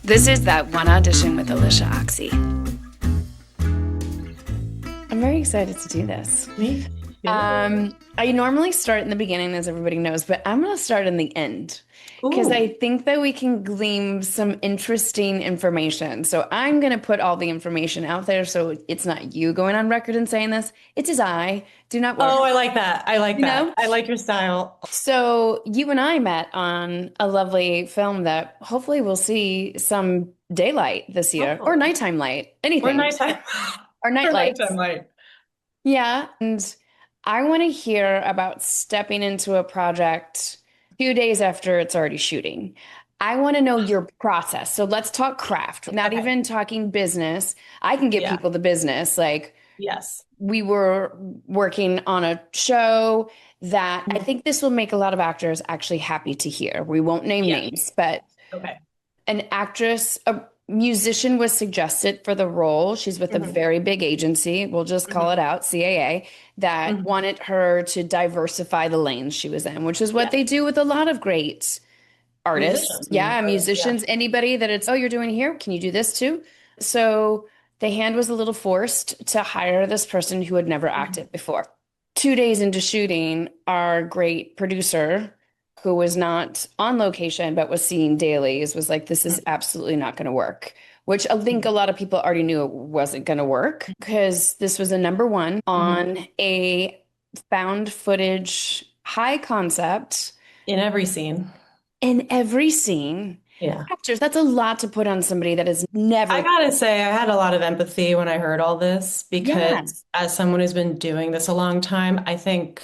This is That One Audition with Alyshia Ochse. I'm very excited to do this. Me? I normally start in the beginning, as everybody knows, but I'm going to start in the end because Ooh. I think that we can glean some interesting information. So I'm going to put all the information out there so it's not you going on record and saying this. It is I. Do not worry. Oh, I like that. I like You that. know? I like your style. So you and I met on a lovely film that hopefully we'll see some daylight this year or Hopefully. nighttime light, Or anything, nighttime. or night Or nighttime lights. light. Yeah. And I want to hear about stepping into a project 2 days after it's already shooting. I want to know your process. So let's talk craft, not Okay. even talking business. I can give Yeah. people the business. Like Yes. we were working on a show that I think this will make a lot of actors actually happy to hear. We won't name Yeah. names, but Okay. an actress, a musician was suggested for the role. She's with a hmm very big agency, we'll just call it hmm out, CAA, that hmm wanted her to diversify the lanes she was in, which is what Yeah. they do with a lot of great artists. Musicians and Yeah, artists. Yeah. musicians, anybody that it's, oh, you're doing here, can you do this too? So the hand was a little forced to hire this person who had never Mhm. acted before. 2 days into shooting, our great producer, who was not on location but was seeing dailies, was like, this is absolutely not going to work. Which I think a lot of people already knew it wasn't going to work because this was a number one Mhm. on a found footage high concept In every scene. in every scene. Yeah. Actors, that's a lot to put on somebody that has I never. gotta say, I had a lot of empathy when I heard all this Yeah, because as someone who's been doing this a long time, I think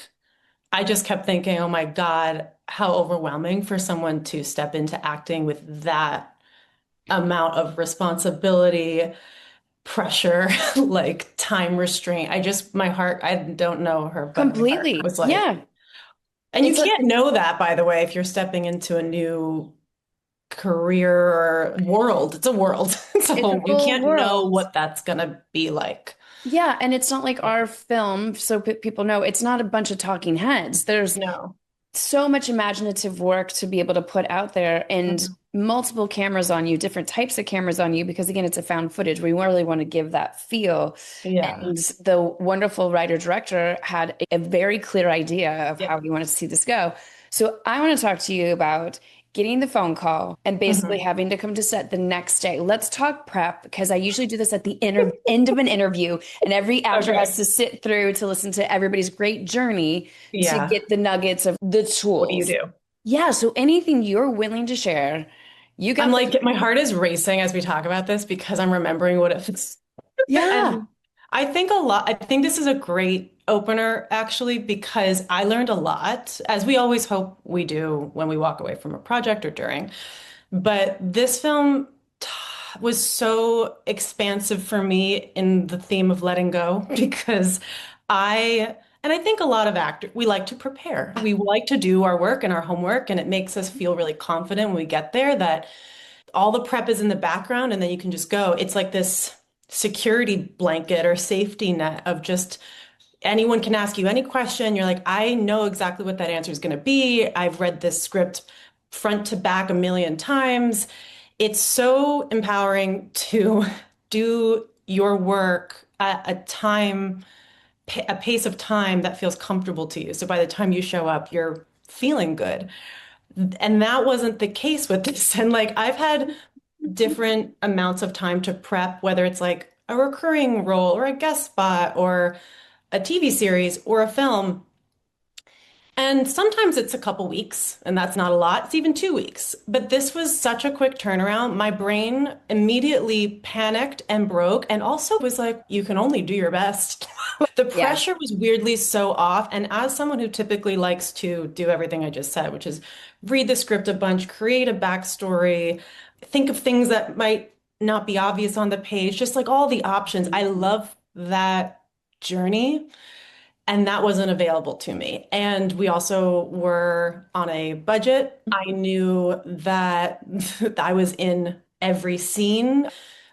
I just kept thinking, oh my God, how overwhelming for someone to step into acting with that amount of responsibility, pressure, like time restraint. My heart, I don't know her, but my heart completely. was like, Yeah. and you It's a, can't know that, by the way, if you're stepping into a new career or world. It's a world. it's a So you whole can't know world. what that's gonna be like. Yeah, and it's not like our film, so people know it's not a bunch of talking heads. There's No. so much imaginative work to be able to put out there and Mhm. multiple cameras on you, different types of cameras on you, because again, it's a found footage. We really want to give that feel. Yeah. And the wonderful writer director had a very clear idea of how Yep. he wanted to see this go. So I want to talk to you about getting the phone call and basically Mhm. having to come to set the next day. Let's talk prep because I usually do this at the end of an interview, and every actor has Okay. to sit through to listen to everybody's great journey to Yeah. get the nuggets of the What do you tools. do? Yeah, so anything you're willing to share, you I'm got the like, my heart is racing as we talk about this because I'm remembering what it feels. yeah. And I think this is a great opener actually because I learned a lot, as we always hope we do when we walk away from a project or during. But this film t- was so expansive for me in the theme of letting go because and I think a lot of actors, we like to prepare. We like to do our work and our homework, and it makes us feel really confident when we get there that all the prep is in the background and then you can just go. It's like this security blanket or safety net of just anyone can ask you any question. You're like, I know exactly what that answer is going to be. I've read this script front to back a million times. It's so empowering to do your work at a pace of time that feels comfortable to you. So by the time you show up, you're feeling good. And that wasn't the case with this. And like I've had different amounts of time to prep, whether it's like a recurring role or a guest spot or a TV series or a film. And sometimes it's a couple weeks, and that's not a lot. It's even 2 weeks. But this was such a quick turnaround. My brain immediately panicked and broke, and also was like, you can only do your best. The Yeah. pressure was weirdly so off. And as someone who typically likes to do everything I just said, which is read the script a bunch, create a backstory, think of things that might not be obvious on the page, just like all the options. I love that journey. And that wasn't available to me. And we also were on a budget. I knew that I was in every scene.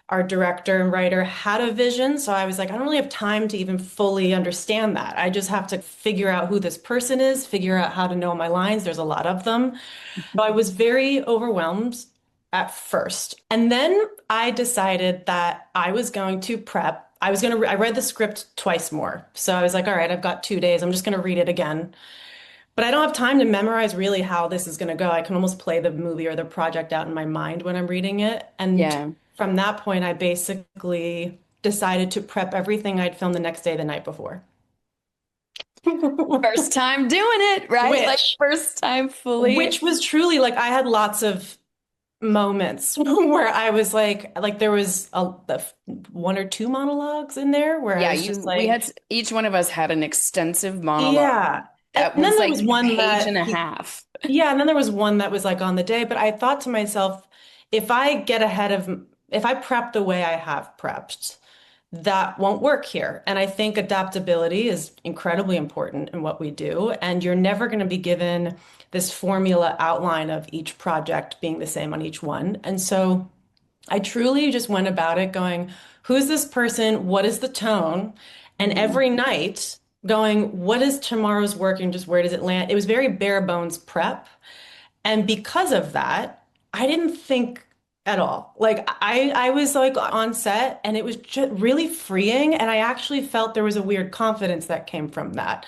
Our director and writer had a vision. So I was like, I don't really have time to even fully understand that. I just have to figure out who this person is, figure out how to know my lines. There's a lot of them. So I was very overwhelmed. at first. And then I decided that I was going to prep. I read the script twice more. So I was like, all right, I've got 2 days. I'm just going to read it again. But I don't have time to memorize really how this is going to go. I can almost play the movie or the project out in my mind when I'm reading it. And Yeah. from that point, I basically decided to prep everything I'd filmed the next day, the night before. First time doing it, right? Like Which, first time fully. which was truly like I had lots of moments where I was like there was one or two monologues in there where I Yeah, was just we like, had, each one of us had an extensive monologue yeah. And that then was there like was a one page that and a he, half. yeah, and then there was one that was like on the day, but I thought to myself, if I get ahead of, if I prep the way I have prepped, that won't work here. And I think adaptability is incredibly important in what we do. And you're never going to be given this formula outline of each project being the same on each one. And so I truly just went about it going, who's this person? What is the tone? And Mhm. every night going, what is tomorrow's work and just where does it land? It was very bare bones prep. And because of that, I didn't think at all. Like I was like on set and it was just really freeing. And I actually felt there was a weird confidence that came from that.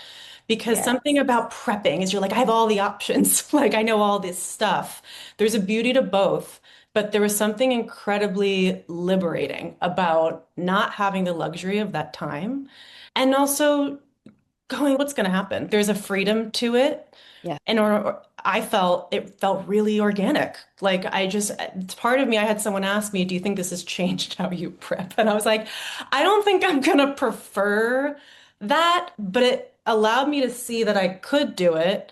Because something Yes. about prepping is you're like, I have all the options. Like I know all this stuff. There's a beauty to both, but there was something incredibly liberating about not having the luxury of that time. And also going, what's going to happen? There's a freedom to it. Yeah. And I felt it felt really organic. Like I just, it's part of me, I had someone ask me, do you think this has changed how you prep? And I was like, I don't think I'm gonna prefer that, but it allowed me to see that I could do it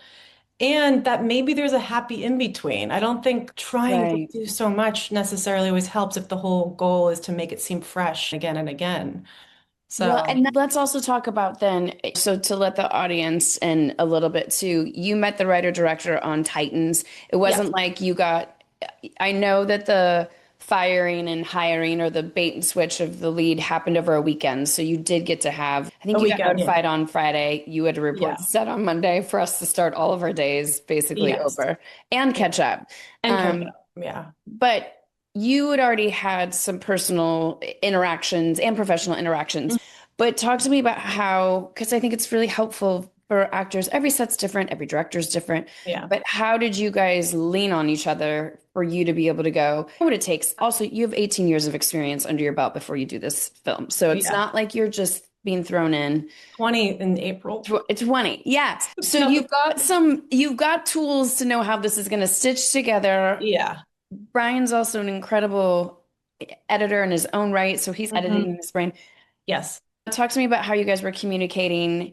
and that maybe there's a happy in between. I don't think trying to Right. do so much necessarily always helps if the whole goal is to make it seem fresh again and again. Well, So, and let's also talk about then, so to let the audience in a little bit too, you met the writer director on Titans. It yes, wasn't like you got, I know that the firing and hiring or the bait and switch of the lead happened over a weekend. So you did get to have, I a think you got weekend. notified on Friday. You had to report Yeah. to set on Monday for us to start all of our days basically Yes. over and Yeah. catch up. And catch Um, up. Yeah. but you had already had some personal interactions and professional interactions. But talk to me about how, because I think it's really helpful for actors. Every set's different, every director's different. Yeah. But how did you guys lean on each other for you to be able to go, what it takes? Also, you have 18 years of experience under your belt before you do this film. So it's Yeah. not like you're just being thrown in. 20 in April. It's 20. Yeah. It's So nothing. you've got tools to know how this is going to stitch together. Yeah. Brian's also an incredible editor in his own right, so he's editing Hmm. in his brain. Yes. Talk to me about how you guys were communicating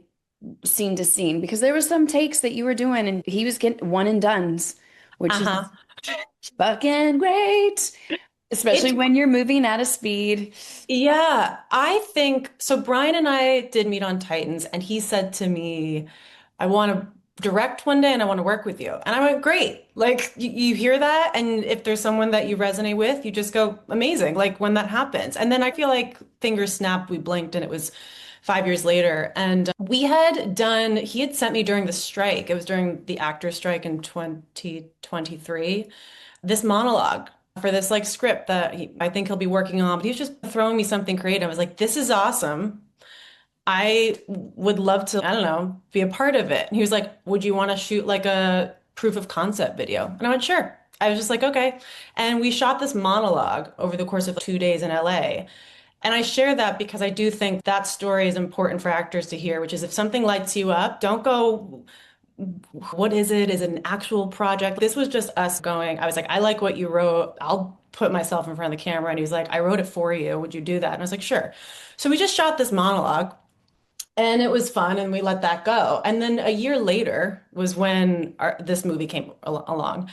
scene to scene, because there were some takes that you were doing and he was getting one and dones, which is Uh-huh. fucking great, especially It's when you're moving at a speed. Yeah, I think so. Brian and I did meet on Titans, and he said to me, I want to direct one day and I want to work with you. And I went, great. Like, you hear that? And if there's someone that you resonate with, you just go, amazing. Like, when that happens. And then I feel like fingers snapped, we blinked, and it was 5 years later. And we had done, he had sent me during the strike, it was during the actor strike in 2023, this monologue for this like script that I think he'll be working on. But he was just throwing me something creative. I was like, this is awesome. I would love to, I don't know, be a part of it. And he was like, would you want to shoot like a proof of concept video? And I went, sure. I was just like, okay. And we shot this monologue over the course of 2 days in LA. And I share that because I do think that story is important for actors to hear, which is if something lights you up, don't go, what is it? Is it an actual project? This was just us going, I was like, I like what you wrote. I'll put myself in front of the camera. And he was like, I wrote it for you. Would you do that? And I was like, sure. So we just shot this monologue and it was fun and we let that go. And then a year later was when this movie came along.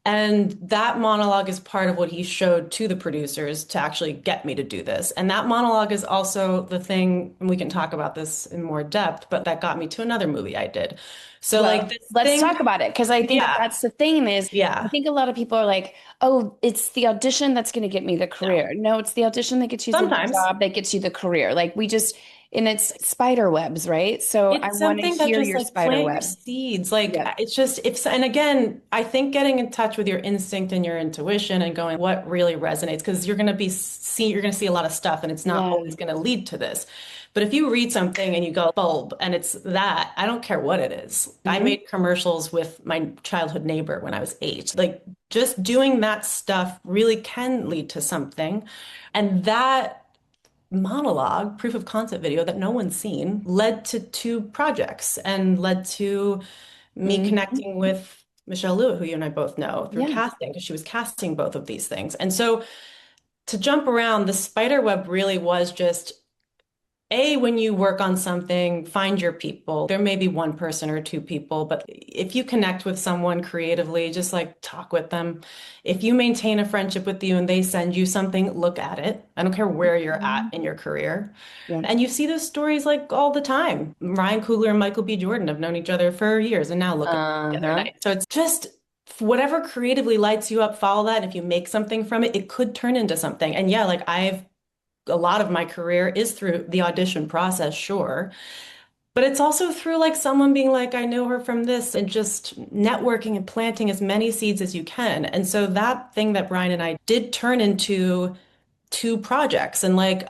And that monologue is part of what he showed to the producers to actually get me to do this. And that monologue is also the thing, and we can talk about this in more depth, but that got me to another movie I did. So like Well, this let's thing, talk about it because I think yeah, that's the thing is I yeah, think a lot of people are like, oh, it's the audition that's going to get me the no. career. No, it's the audition that gets you the Sometimes, job that gets you the career. Like we just, and it's spider webs, right? So I It's want to something that hear just your like spider plant your web. seeds. Like Yep. it's just if and again, I think getting in touch with your instinct and your intuition and going what really resonates because you're going to see a lot of stuff and it's not Yeah. always going to lead to this. But if you read something and you go bulb and it's that, I don't care what it is. I Hmm. made commercials with my childhood neighbor when I was 8. Like just doing that stuff really can lead to something. And that monologue, proof of concept video that no one's seen, led to 2 projects and led to me Hmm. connecting with Michelle Lewitt, who you and I both know through Yeah. casting, because she was casting both of these things. And so to jump around, the spider web really was just when you work on something, find your people. There may be one person or 2 people, but if you connect with someone creatively, just like talk with them. If you maintain a friendship with you and they send you something, look at it. I don't care where you're at Mhm. in your career. Yeah. And you see those stories like all the time. Ryan Coogler and Michael B. Jordan have known each other for years and now look at the other Uh-huh. night. So it's just whatever creatively lights you up, follow that. And if you make something from it, it could turn into something. And yeah, like I've a lot of my career is through the audition process, sure. But it's also through like someone being like, I know her from this, and just networking and planting as many seeds as you can. And so that thing that Brian and I did turn into 2 projects. And like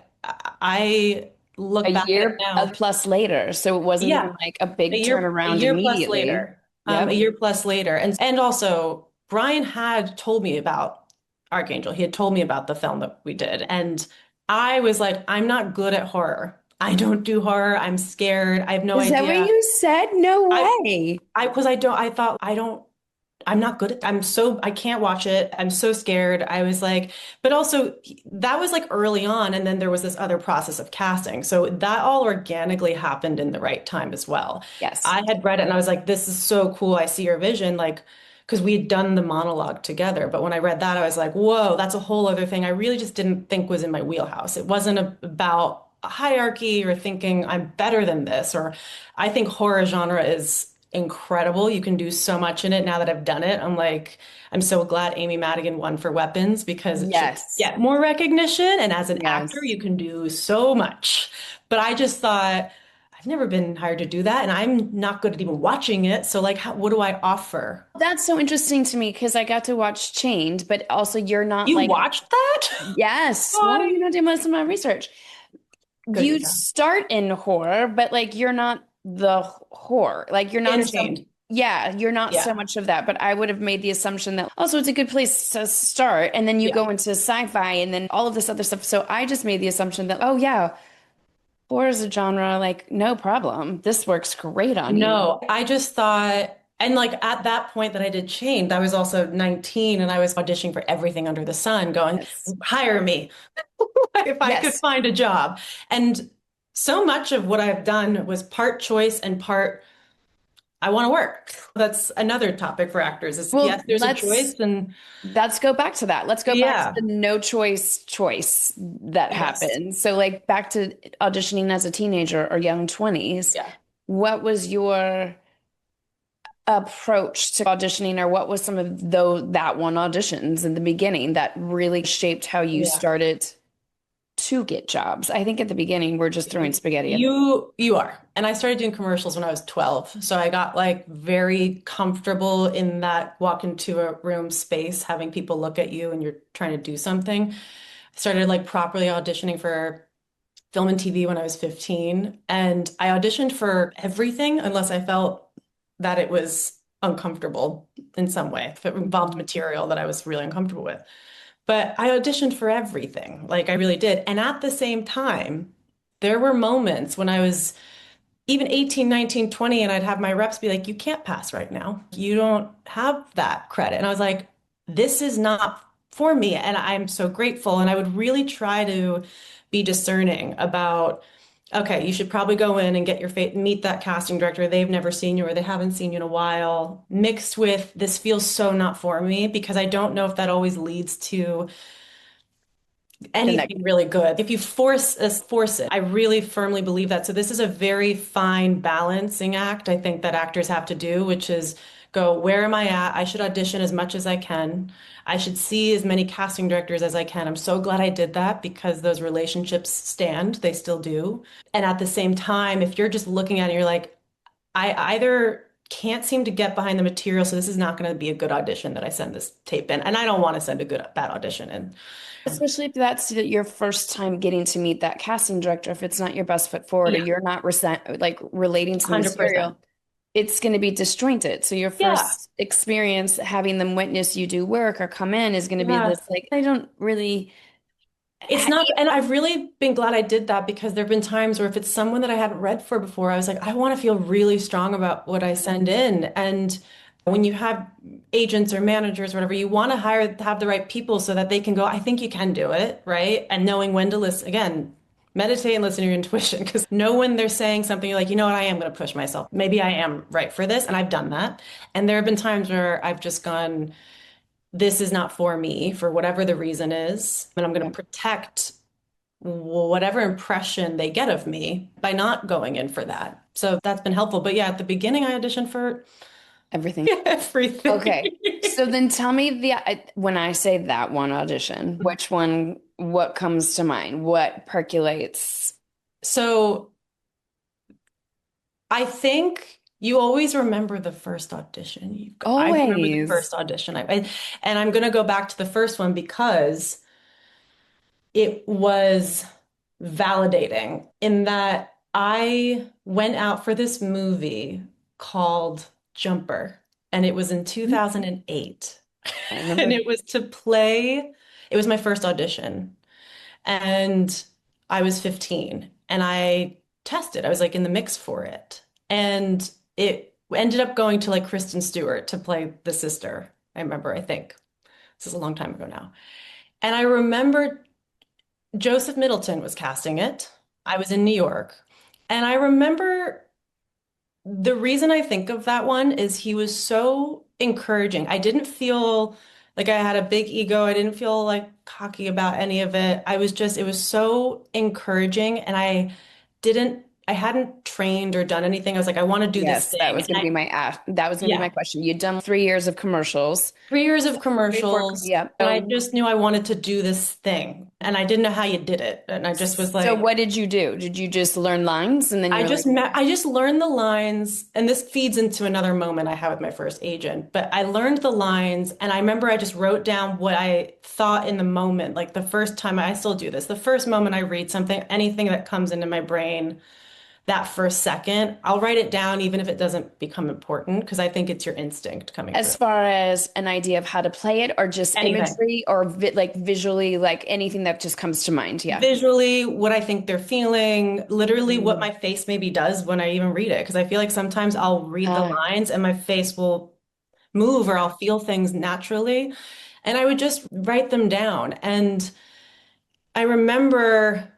I A look back at it year now. plus later. So it wasn't Yeah, even like a a big a turnaround year plus immediately. later. A Yep. year plus later. And also Brian had told me about Archangel. He had told me about the film that we did. And I was like, I'm not good at horror. I don't do horror. I'm scared. I have no Is that what idea. you said? No I way. because I thought I'm not good at, I can't watch it. I'm so scared. I was like, but also that was like early on. And then there was this other process of casting. So that all organically happened in the right time as well. Yes. I had read it and I was like, this is so cool. I see your vision. Like, because we had done the monologue together. But when I read that, I was like, whoa, that's a whole other thing I really just didn't think was in my wheelhouse. It wasn't about a hierarchy or thinking I'm better than this, or I think horror genre is incredible. You can do so much in it now that I've done it. I'm like, I'm so glad Amy Madigan won for Weapons because it should Yes. get more recognition. And as an actor, Yes. you can do so much. But I just thought, I've never been hired to do that, and I'm not good at even watching it. So, like, what do I offer? That's so interesting to me because I got to watch Chained, but also you're not You like, watched that? yes, well, Body. you know, did most of my research. Good You for you. start in horror, but like you're not the horror. Like you're not some, Unchained. yeah, you're not so Yeah. much of that. But I would have made the assumption that also it's a good place to start. And then you Yeah. go into sci-fi and then all of this other stuff. So I just made the assumption that, oh yeah, horror is a genre, like no problem. This works great on you. No, I just thought, and like at that point that I did Chained, I was also 19 and I was auditioning for everything under the sun, going, Yes. hire me if I could Yes. find a job. And so much of what I've done was part choice and part I want to work. That's another topic for actors is yes, Well, there's a choice and let's go back to that. Let's go back to yeah, the no choice that yes. happened. So like back to auditioning as a teenager or young 20s. Yeah. What was your approach to auditioning, or what was some of that one auditions in the beginning that really shaped how you Yeah. started to get jobs? I think at the beginning we're just throwing spaghetti at them. You are. And I started doing commercials when I was 12. So I got like very comfortable in that walk into a room space, having people look at you and you're trying to do something. I started like properly auditioning for film and TV when I was 15. And I auditioned for everything unless I felt that it was uncomfortable in some way, if it involved material that I was really uncomfortable with. But I auditioned for everything, like I really did. And at the same time, there were moments when I was even 18, 19, 20, and I'd have my reps be like, you can't pass right now. You don't have that credit. And I was like, this is not for me. And I'm so grateful. And I would really try to be discerning about, okay, you should probably go in and get your meet that casting director. They've never seen you or they haven't seen you in a while, mixed with this feels so not for me because I don't know if that always leads to The next, anything really good. If you force it, I really firmly believe that. So this is a very fine balancing act, I think that actors have to do, which is go, where am I at? I should audition as much as I can. I should see as many casting directors as I can. I'm so glad I did that because those relationships stand, they still do. And at the same time, if you're just looking at it, you're like, I either can't seem to get behind the material, so this is not going to be a good audition that I send this tape in. And I don't want to send a bad audition in. Especially if that's your first time getting to meet that casting director, if it's not your best foot forward or Yeah, you're not like relating to the 100%. material, it's going to be disjointed. So your Yeah. first experience having them witness you do work or come in is going to be Yeah. this like, I don't really, It's not, and I've really been glad I did that because there have been times where if it's someone that I hadn't read for before, I was like, I want to feel really strong about what I send in. And when you have agents or managers or whatever, you want to have the right people so that they can go, I think you can do it, right? And knowing when to listen, again, meditate and listen to your intuition because know when they're saying something, you're like, you know what, I am going to push myself. Maybe I am right for this. And I've done that. And there have been times where I've just gone, this is not for me for whatever the reason is. And I'm going to yeah, protect whatever impression they get of me by not going in for that. So that's been helpful. But yeah, at the beginning, I auditioned for everything. everything. Okay. So then tell me when I say that one audition, what comes to mind? What percolates? So I think you always remember the first audition. I remember the Always. first audition. And I'm going to go back to the first one because it was validating in that I went out for this movie called Jumper, and it was in 2008. I And remember. it was to play, it was my first audition, and I was 15, and I tested. I was like in the mix for it. And it ended up going to like Kristen Stewart to play the sister. I remember, I think. This is a long time ago now. And I remember Joseph Middleton was casting it. I was in New York. And I remember the reason I think of that one is he was so encouraging. I didn't feel like I had a big ego. I didn't feel like cocky about any of it. It was so encouraging. And I hadn't trained or done anything. I was like, I want to do this Yes, that thing. was going to be that was going to be Yeah. my question. You'd done 3 years of commercials. 3 years of Three, four, commercials, yeah. and I just knew I wanted to do this thing. And I didn't know how you did it. And I just was So like, what did you do? Did you just learn lines and then you're like, I just learned the lines, and this feeds into another moment I had with my first agent. But I learned the lines, and I remember I just wrote down what I thought in the moment. Like the first time, I still do this. The first moment I read something, anything that comes into my brain, that first second, I'll write it down, even if it doesn't become important, because I think it's your instinct coming through. as far as an idea of how to play it or just Anything. imagery or like visually, like anything that just comes to mind? Yeah. Visually, what I think they're feeling, literally what Mm. my face maybe does when I even read it. Because I feel like sometimes I'll read the Ah, lines and my face will move or I'll feel things naturally. And I would just write them down. And I remember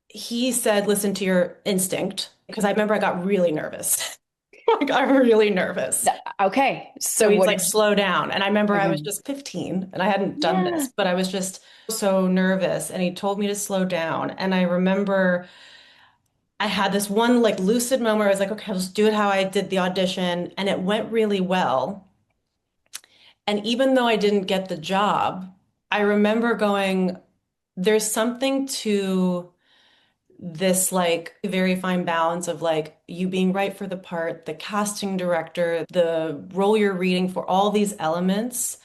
he said, listen to your instinct. Because I remember I got really nervous. I got really nervous. okay. So So he's what like, did you, slow down. And I remember I was okay. just 15 and I hadn't done Yeah. this, but I was just so nervous. And he told me to slow down. And I remember I had this one like lucid moment where I was like, okay, I'll just do it how I did the audition. And it went really well. And even though I didn't get the job, I remember going, there's something to this like very fine balance of like you being right for the part, the casting director, the role you're reading for all these elements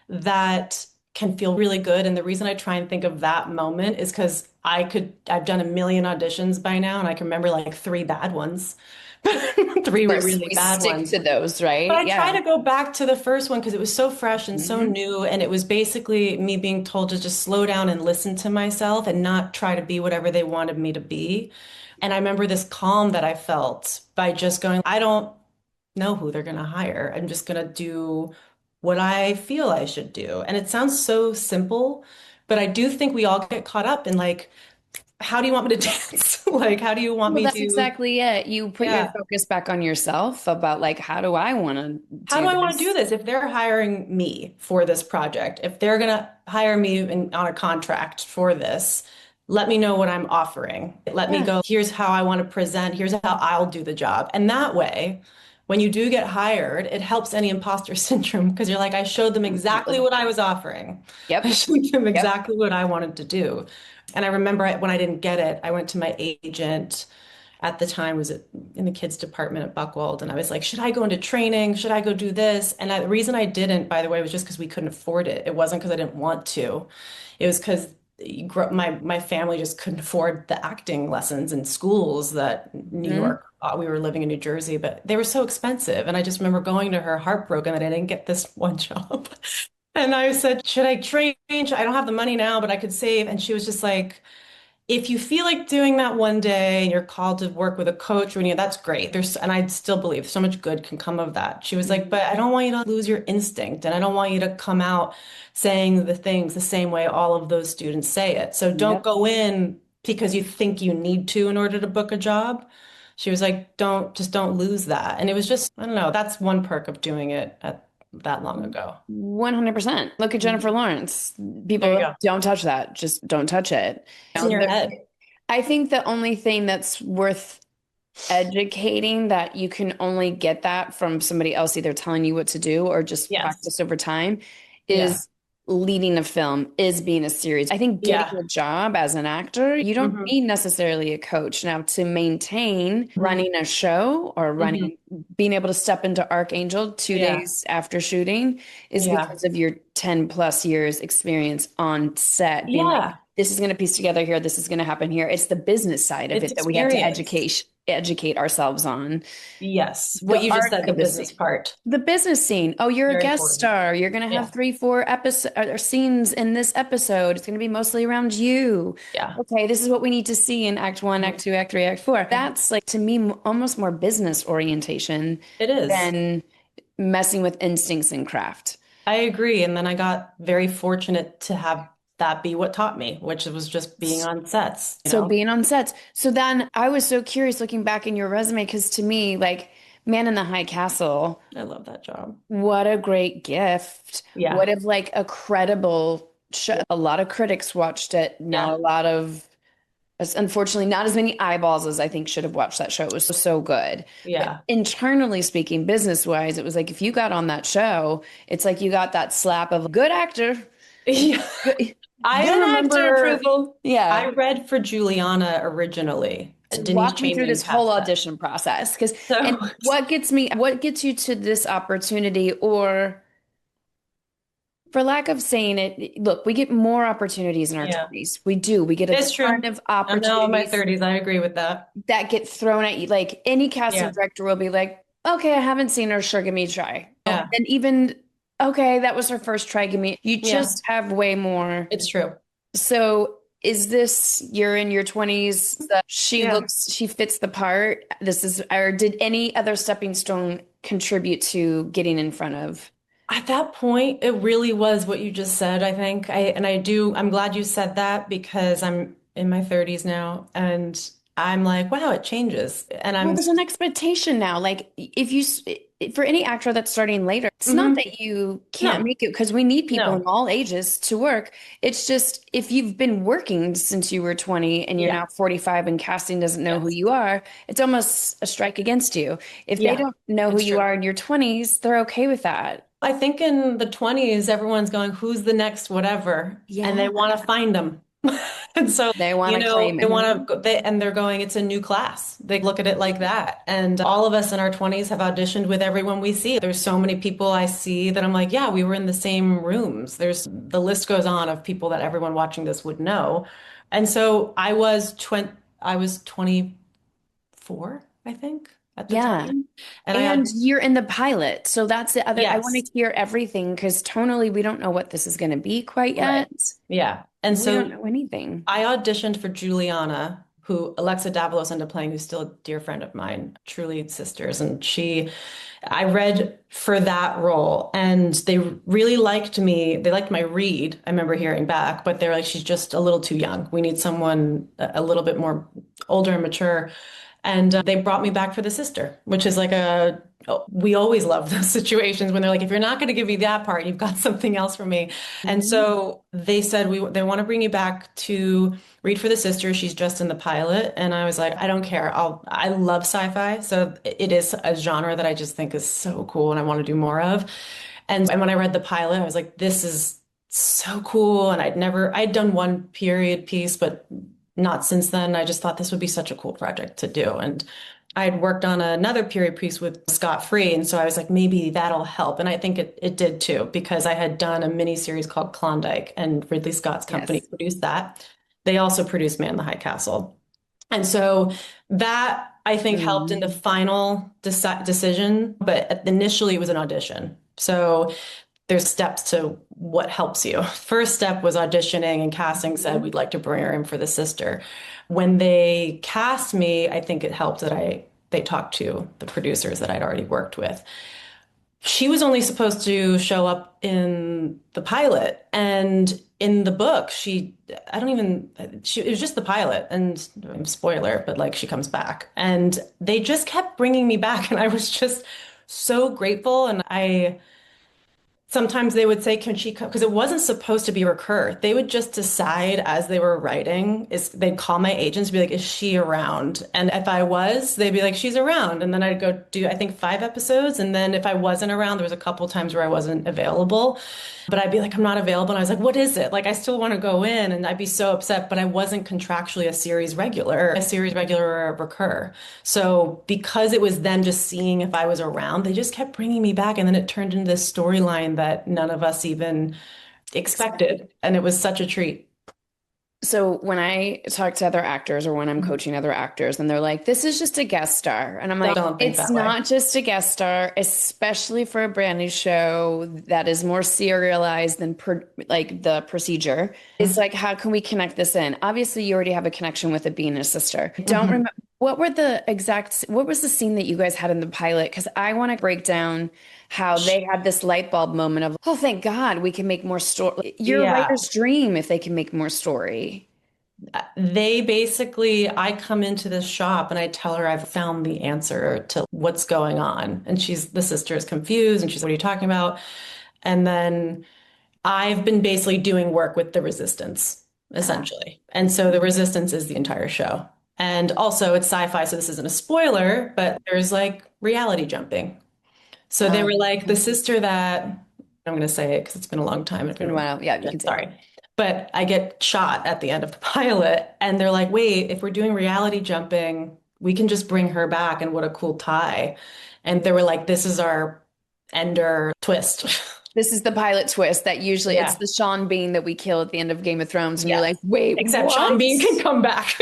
that can feel really good. And the reason I try and think of that moment is because I've done a million auditions by now and I can remember like three bad ones, Of three course, really we bad stick ones. to those, But right? I try Yeah. to go back to the first one because it was so fresh and so Hmm. new. And it was basically me being told to just slow down and listen to myself and not try to be whatever they wanted me to be. And I remember this calm that I felt by just going, I don't know who they're going to hire. I'm just going to do what I feel I should do. And it sounds so simple, but I do think we all get caught up in like, how do you want me to dance? Like, how do you want Well, me that's to, exactly it. You put your yeah. focus back on yourself about like, how do I want to How do do I want to do this? this? If they're hiring me for this project, if they're going to hire me on a contract for this, let me know what I'm offering. Let me Yeah. go, here's how I want to present, here's how I'll do the job. And that way, when you do get hired, it helps any imposter syndrome because you're like, I showed them exactly what I was offering. I Yep. showed them Yep. exactly what I wanted to do. And I remember when I didn't get it, I went to my agent at the time, was in the kids department at Buckwald, and I was like, should I go into training? Should I go do this? And the reason I didn't, by the way, was just because we couldn't afford it. It wasn't because I didn't want to. It was because my family just couldn't afford the acting lessons in schools that New Mhm. York, we were living in New Jersey, but they were so expensive. And I just remember going to her heartbroken that I didn't get this one job. And I said, should I train? I don't have the money now, but I could save. And she was just like, if you feel like doing that one day and you're called to work with a coach or any, that's great. And I still believe so much good can come of that. She was like, but I don't want you to lose your instinct and I don't want you to come out saying the things the same way all of those students say it. So don't Yep. go in because you think you need to in order to book a job. She was like, don't lose that. And it was just, I don't know, that's one perk of doing it at that long ago. 100%. Look at Jennifer Lawrence. There People you are like, go. don't touch that. Just don't touch it. It's in your head. I think the only thing that's worth educating that you can only get that from somebody else either telling you what to do or just Yes. practice over time Yeah. is leading a film, is being a series. I think getting Yeah. a job as an actor, you don't Hmm. need necessarily a coach. Now, to maintain Hmm. running a show or Hmm. being able to step into Archangel two Yeah. days after shooting is Yeah. because of your 10 plus years experience on set, being like, Yeah. this is going to piece together here. This is going to happen here. It's the business side of It's it that we have to experience. educate ourselves on. Yes. What The you just arc said, the of the business scene. part. The business scene. Oh, you're a Very guest important. star. You're going to have Yeah. three, four episodes or scenes in this episode. It's going to be mostly around you. Yeah. Okay, this is what we need to see in Act One, Act Mhm. Two, Act Three, Act Four. That's like to me almost more business orientation It is. than messing with instincts and craft. I agree. And then I got very fortunate to have that be what taught me, which was just being on sets, you So know? being on sets. So then I was so curious looking back in your resume because to me, like Man in the High Castle, I love that job. what a great gift. What Yeah. if like a credible show. A lot of critics watched it, not Yeah. a lot of, unfortunately, not as many eyeballs as I think should have watched that show. It was so, so good. But Yeah. internally speaking, business wise, it was like if you got on that show, it's like you got that slap of good actor, Yeah. good, I good actor remember approval. Yeah. I read for Juliana originally. So Denise walk me through Chamian this whole cast that. audition process. Because, and So, what gets you to this opportunity, or for lack of saying it, look, we get more opportunities in our yeah, 20s. We do. We get a it's ton true. of I'm now in my opportunities 30s. I agree with that. that get thrown at you. Like any casting Yeah. director will be like, okay, I haven't seen her, sure, give me a try. Oh, Yeah. and even, okay, that was her first try, give me, you Yeah. just have way more. It's true. So is this, you're in your 20s, Yeah. she fits the part. This is, or did any other stepping stone contribute to getting in front of? At that point, it really was what you just said, I think. I'm glad you said that because I'm in my 30s now and I'm like, wow, it changes. And Well, I'm, there's an expectation now. Like, for any actor that's starting later, it's not mhm. that you can't No, make it because we need people in no. all ages to work. It's just if you've been working since you were 20 and you're Yeah. now 45 and casting doesn't know who Yes. you are, it's almost a strike against you. If they Yeah, don't know who it's you true. are in your 20s, they're okay with that. I think in the 20s, everyone's going, who's the next whatever? And they Yeah. want to find them. And so, They want to claim they it. want to, and they're going, it's a new class. They look at it like that. And all of us in our 20s have auditioned with everyone we see. There's so many people I see that I'm like, yeah, we were in the same rooms. The list goes on of people that everyone watching this would know. And so I was 24, I think, at the Yeah. time. And I And had, you're in the pilot. So that's the other, I want yes, to hear everything because tonally we don't know what this is going to be quite right. yet. Yeah. And We don't so know anything. I auditioned for Juliana, who Alexa Davalos ended up playing, who's still a dear friend of mine, truly sisters. And I read for that role and they really liked me. They liked my read. I remember hearing back, but they're like, she's just a little too young. We need someone a little bit more older and mature. And they brought me back for the sister, which is like a Oh, we always love those situations when they're like, if you're not going to give me that part, you've got something else for me. And Mhm. so they said they want to bring you back to read for the sister. She's just in the pilot. And I was like, I don't care. I love sci-fi. So it is a genre that I just think is so cool and I want to do more of. And when I read the pilot, I was like, this is so cool. And I'd done one period piece, but not since then. I just thought this would be such a cool project to do. And I'd worked on another period piece with Scott Free, and so I was like, maybe that'll help. And I think it did too, because I had done a mini series called Klondike, and Ridley Scott's company Yes. produced that. They also produced Man in the High Castle. And so that I think helped in the Mhm. final decision, but initially it was an audition. So there's steps to what helps you. First step was auditioning, and casting said we'd like to bring her in for the sister. When they cast me, I think it helped that they talked to the producers that I'd already worked with. She was only supposed to show up in the pilot, and in the book, it was just the pilot, and spoiler, but like she comes back, and they just kept bringing me back, and I was just so grateful, and I sometimes they would say, can she come? Because it wasn't supposed to be recur. They would just decide as they were writing, they'd call my agents to be like, is she around? And if I was, they'd be like, she's around. And then I'd go do, I think, 5 episodes. And then if I wasn't around, there was a couple times where I wasn't available. But I'd be like, I'm not available. And I was like, what is it? Like, I still want to go in. And I'd be so upset, but I wasn't contractually a series regular or a recur. So because it was them just seeing if I was around, they just kept bringing me back. And then it turned into this storyline that none of us even expected. And it was such a treat. So when I talk to other actors or when I'm Mhm. coaching other actors and they're like, this is just a guest star. And I'm like, Don't think it's that way. not just a guest star, especially for a brand new show that is more serialized than like the procedure. It's like, how can we connect this in? Obviously, you already have a connection with it being a sister. I don't Mhm. remember what was the scene that you guys had in the pilot? Because I want to break down how they had this light bulb moment of, oh, thank God we can make more story. Your Yeah. writer's dream if they can make more story. They basically, I come into this shop and I tell her I've found the answer to what's going on. And the sister is confused and she's, what are you talking about? And then I've been basically doing work with the resistance, Ah, essentially. And so the resistance is the entire show. And also it's sci-fi, so this isn't a spoiler, but there's like reality jumping. So they were like the okay. sister that I'm going to say it because it's been a long time. It's been a while. Yeah, you can say it. Sorry. But I get shot at the end of the pilot, and they're like, wait, if we're doing reality jumping, we can just bring her back, and what a cool tie. And they were like, this is our ender twist. This is the pilot twist that usually it's Yeah. the Sean Bean that we kill at the end of Game of Thrones, and you're Yes. like, wait, Except Sean what? Bean can come back.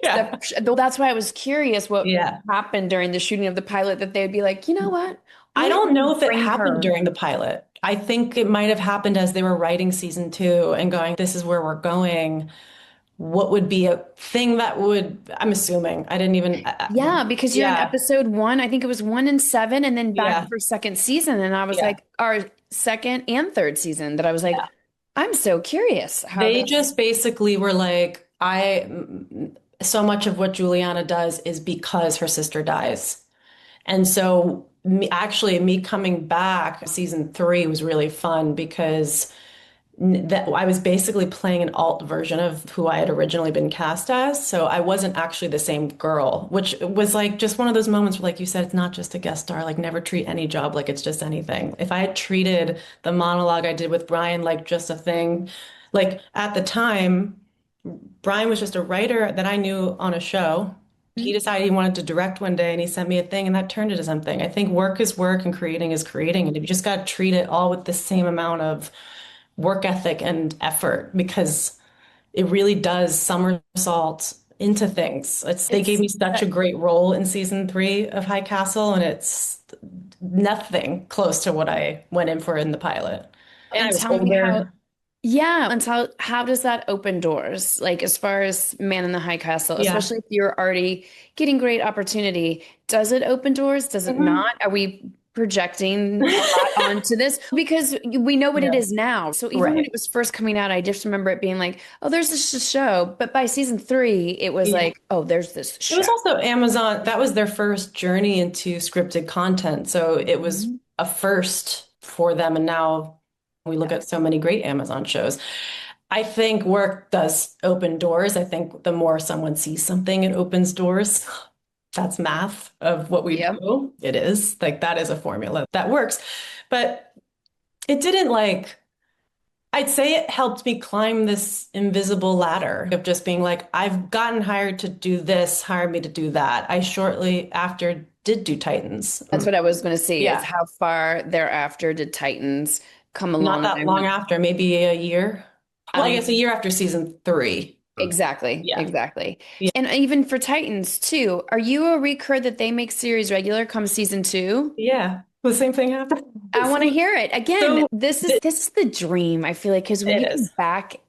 Yeah. Though that's why I was curious what Yeah. happened during the shooting of the pilot that they'd be like, you know what? I What if don't we know if it bring happened her? during the pilot. I think it might have happened as they were writing season two and going, this is where we're going. What would be a thing that would, I'm assuming, I didn't even, Yeah, because you're in yeah, episode one. I think it was 1 and 7, and then back yeah, for second season. And I was yeah, like, our second and third season, that I was like, yeah. I'm so curious how They this. just basically were like, so much of what Juliana does is because her sister dies. And so me coming back season three was really fun because that I was basically playing an alt version of who I had originally been cast as. So I wasn't actually the same girl, which was like just one of those moments where, like you said, it's not just a guest star. Like never treat any job like it's just anything. If I had treated the monologue I did with Brian like just a thing, like at the time, Brian was just a writer that I knew on a show. He decided he wanted to direct one day and he sent me a thing and that turned into something. I think work is work and creating is creating. And you just got to treat it all with the same amount of work ethic and effort because it really does somersault into things. They gave It's me such a great role in season three of High Castle, and it's nothing close to what I went in for in the pilot. And I and was tell me how. older. Yeah, and how does that open doors? Like as far as Man in the High Castle, Yeah. especially if you're already getting great opportunity, does it open doors? Does it Mhm. not? Are we projecting a lot onto this because we know what it Yeah. is now. So even when Right. it was first coming out, I just remember it being like, oh, there's this show. But by season three, it was Yeah. like, oh, there's this It was show. also Amazon. That was their first journey into scripted content. So it was Mhm. a first for them. And now we look Yeah. at so many great Amazon shows. I think work does open doors. I think the more someone sees something, it opens doors. That's math of what we Yep. do. It is like that is a formula that works. But it didn't like, I'd say it helped me climb this invisible ladder of just being like, I've gotten hired to do this, hire me to do that. I shortly after did do Titans. That's what I was going to say is Yeah, how far thereafter did Titans come not along? And that long after, maybe a year. Well, I guess a I year after season three. exactly, Yeah. exactly. Yeah. And even for Titans too, are you a recur that they make series regular come season two? Yeah. The same thing happened. I want to So, hear it. Again, so this is the dream, I feel like, because when it you can is. back,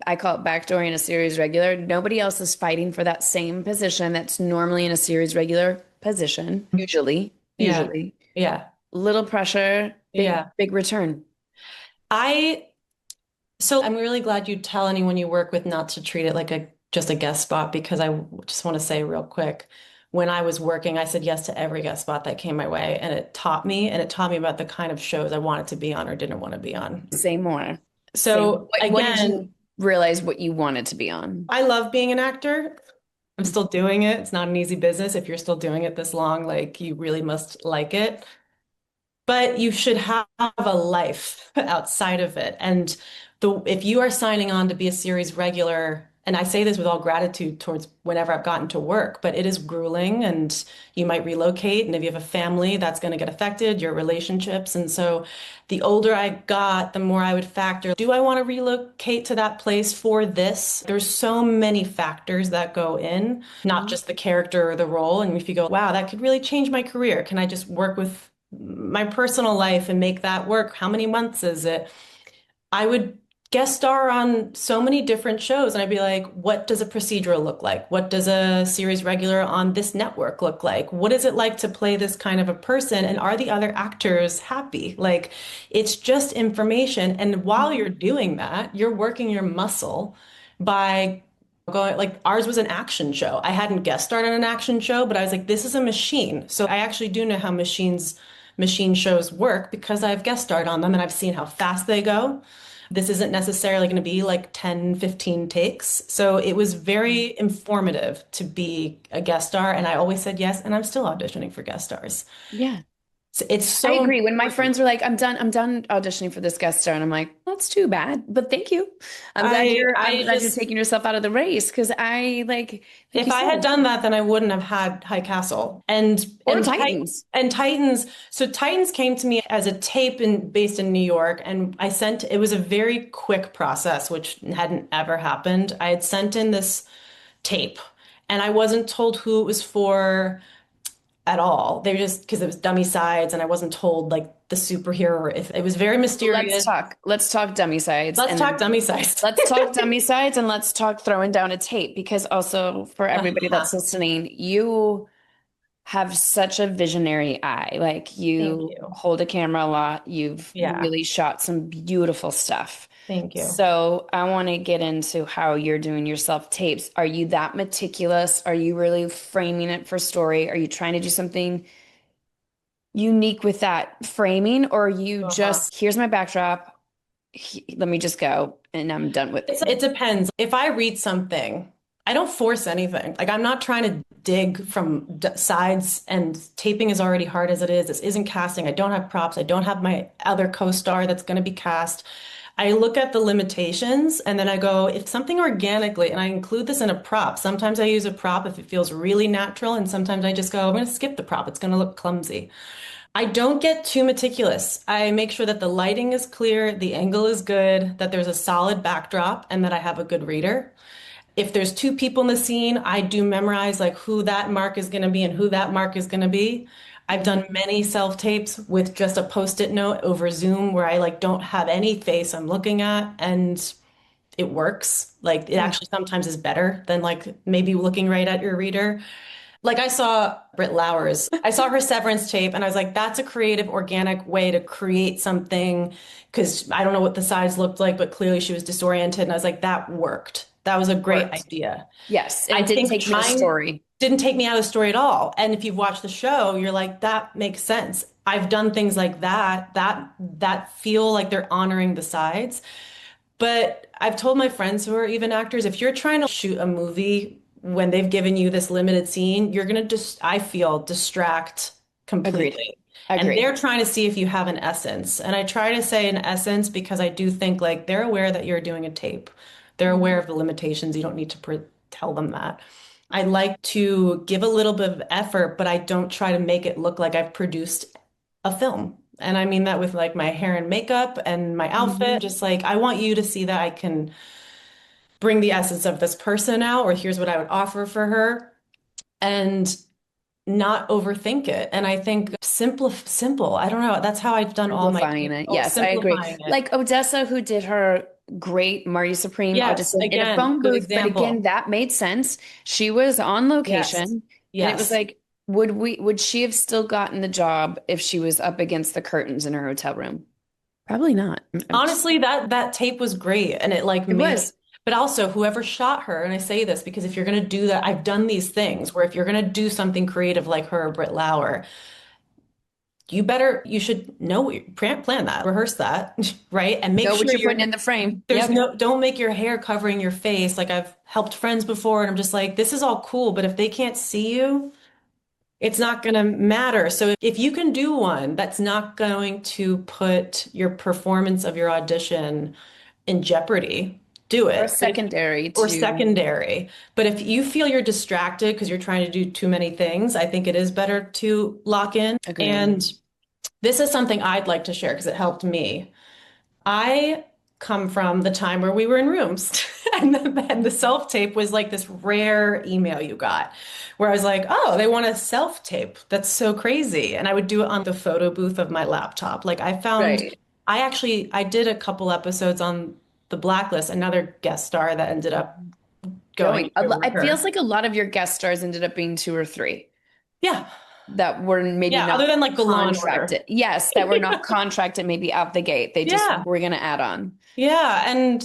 I call it backdooring in a series regular, nobody else is fighting for that same position that's normally in a series regular position, usually, Yeah. usually. Yeah. Little pressure, Yeah. big return. I So I'm really glad you tell anyone you work with not to treat it like a just a guest spot because just want to say real quick, when I was working, I said yes to every guest spot that came my way, and it taught me about the kind of shows I wanted to be on or didn't want to be on. Say more. Say So what did again, you realize what you wanted to be on? I love being an actor. I'm still doing it. It's not an easy business. If you're still doing it this long, like you really must like it. But you should have a life outside of it. And if you are signing on to be a series regular, and I say this with all gratitude towards whenever I've gotten to work, but it is grueling and you might relocate. And if you have a family, that's going to get affected, your relationships. And so the older I got, the more I would factor, do I want to relocate to that place for this? There's so many factors that go in, not Mhm. just the character or the role. And if you go, wow, that could really change my career. Can I just work with my personal life and make that work? How many months is it? I would guest star on so many different shows, and I'd be like, what does a procedural look like? What does a series regular on this network look like? What is it like to play this kind of a person? And are the other actors happy? Like, it's just information. And while you're doing that, you're working your muscle by going, like, ours was an action show. I hadn't guest starred on an action show, but I was like, this is a machine. So I actually do know how machine shows work because I've guest starred on them and I've seen how fast they go. This isn't necessarily going to be like 10, 15 takes. So it was very informative to be a guest star. And I always said yes. And I'm still auditioning for guest stars. Yeah. So it's I so agree. When my important. friends were like, I'm done auditioning for this guest star, and I'm like, that's too bad, but thank you. I I'm I glad you're just taking yourself out of the race because like If you I had said, done that, then I wouldn't have had High Castle or Titans. And Titans. So Titans came to me as a tape based in New York, and it was a very quick process, which hadn't ever happened. I had sent in this tape, and I wasn't told who it was for at all. They were just because it was dummy sides, and I wasn't told like the superhero. If it was very mysterious. Let's talk dummy sides, Let's and talk then dummy sides. let's talk dummy sides, and let's talk throwing down a tape because also for everybody Uh-huh. that's listening, you have such a visionary eye. Like Thank you you. hold a camera a lot. You've Yeah. really shot some beautiful stuff. Thank you. So I want to get into how you're doing your self tapes. Are you that meticulous? Are you really framing it for story? Are you trying to do something unique with that framing? Or are you Uh-huh. just, here's my backdrop, let me just go and I'm done with it? It depends. If I read something, I don't force anything. Like I'm not trying to dig from sides, and taping is already hard as it is. This isn't casting. I don't have props. I don't have my other co-star that's going to be cast. I look at the limitations and then I go, if something organically, and I include this in a prop. Sometimes I use a prop if it feels really natural, and sometimes I just go, I'm going to skip the prop. It's going to look clumsy. I don't get too meticulous. I make sure that the lighting is clear, the angle is good, that there's a solid backdrop, and that I have a good reader. If there's two people in the scene, I do memorize like who that mark is going to be and who that mark is going to be. I've done many self tapes with just a post-it note over Zoom where I like don't have any face I'm looking at, and it works. Like it Yeah. actually sometimes is better than like maybe looking right at your reader. Like I saw Britt Lowers, I saw her Severance tape and I was like, that's a creative, organic way to create something because I don't know what the sides looked like, but clearly she was disoriented. And I was like, that worked. That was a great Worked. idea. Yes, and I it didn't think take you to trying story. didn't take me out of the story at all. And if you've watched the show, you're like, that makes sense. I've done things like that feel like they're honoring the sides. But I've told my friends who are even actors, if you're trying to shoot a movie when they've given you this limited scene, you're gonna just, I feel, distract Agreed. completely. And Agreed. they're trying to see if you have an essence. And I try to say an essence because I do think like they're aware that you're doing a tape. They're aware of the limitations. You don't need to tell them that. I like to give a little bit of effort, but I don't try to make it look like I've produced a film. And I mean that with like my hair and makeup and my outfit. Mhm. Just like I want you to see that I can bring the essence of this person out, or here's what I would offer for her, and not overthink it. And I think simple. I don't know. That's how I've done all my Simplifying tapes. it. Oh, Yes, I agree. simplifying it. Like Odessa, who did her great Marty Supreme Yes, audition in a again, phone good booth, but again, example. that made sense. She was on Yes. location, and it was Yes. like, would she have still gotten the job if she was up against the curtains in her hotel room? Probably not. Honestly, that tape was great and it like It made it. was. But also, whoever shot her, and I say this because if you're going to do that, I've done these things where if you're going to do something creative like her or Britt Lauer, you should know, plan that, rehearse that, right? And make Know what sure you're putting in the frame. Yep. don't make your hair covering your face. Like I've helped friends before and I'm just like, this is all cool, but if they can't see you, it's not going to matter. So if you can do one that's not going to put your performance of your audition in jeopardy, do Or it. But if secondary or to secondary. But if you feel you're distracted because you're trying to do too many things, I think it is better to lock in. agreed. And this is something I'd like to share because it helped me. I come from the time where we were in rooms and the self-tape was like this rare email you got where I was like, oh, they want a self-tape. That's so crazy. And I would do it on the photo booth of my laptop. Like Right. I did a couple episodes on the Blacklist, another guest star that ended up going Going. over It feels her. like a lot of your guest stars ended up being two or three Yeah. that were maybe Yeah. not Other than like the Law and Order. contracted. Yes, that were not contracted maybe out the gate. They just Yeah. were going to add on. Yeah. And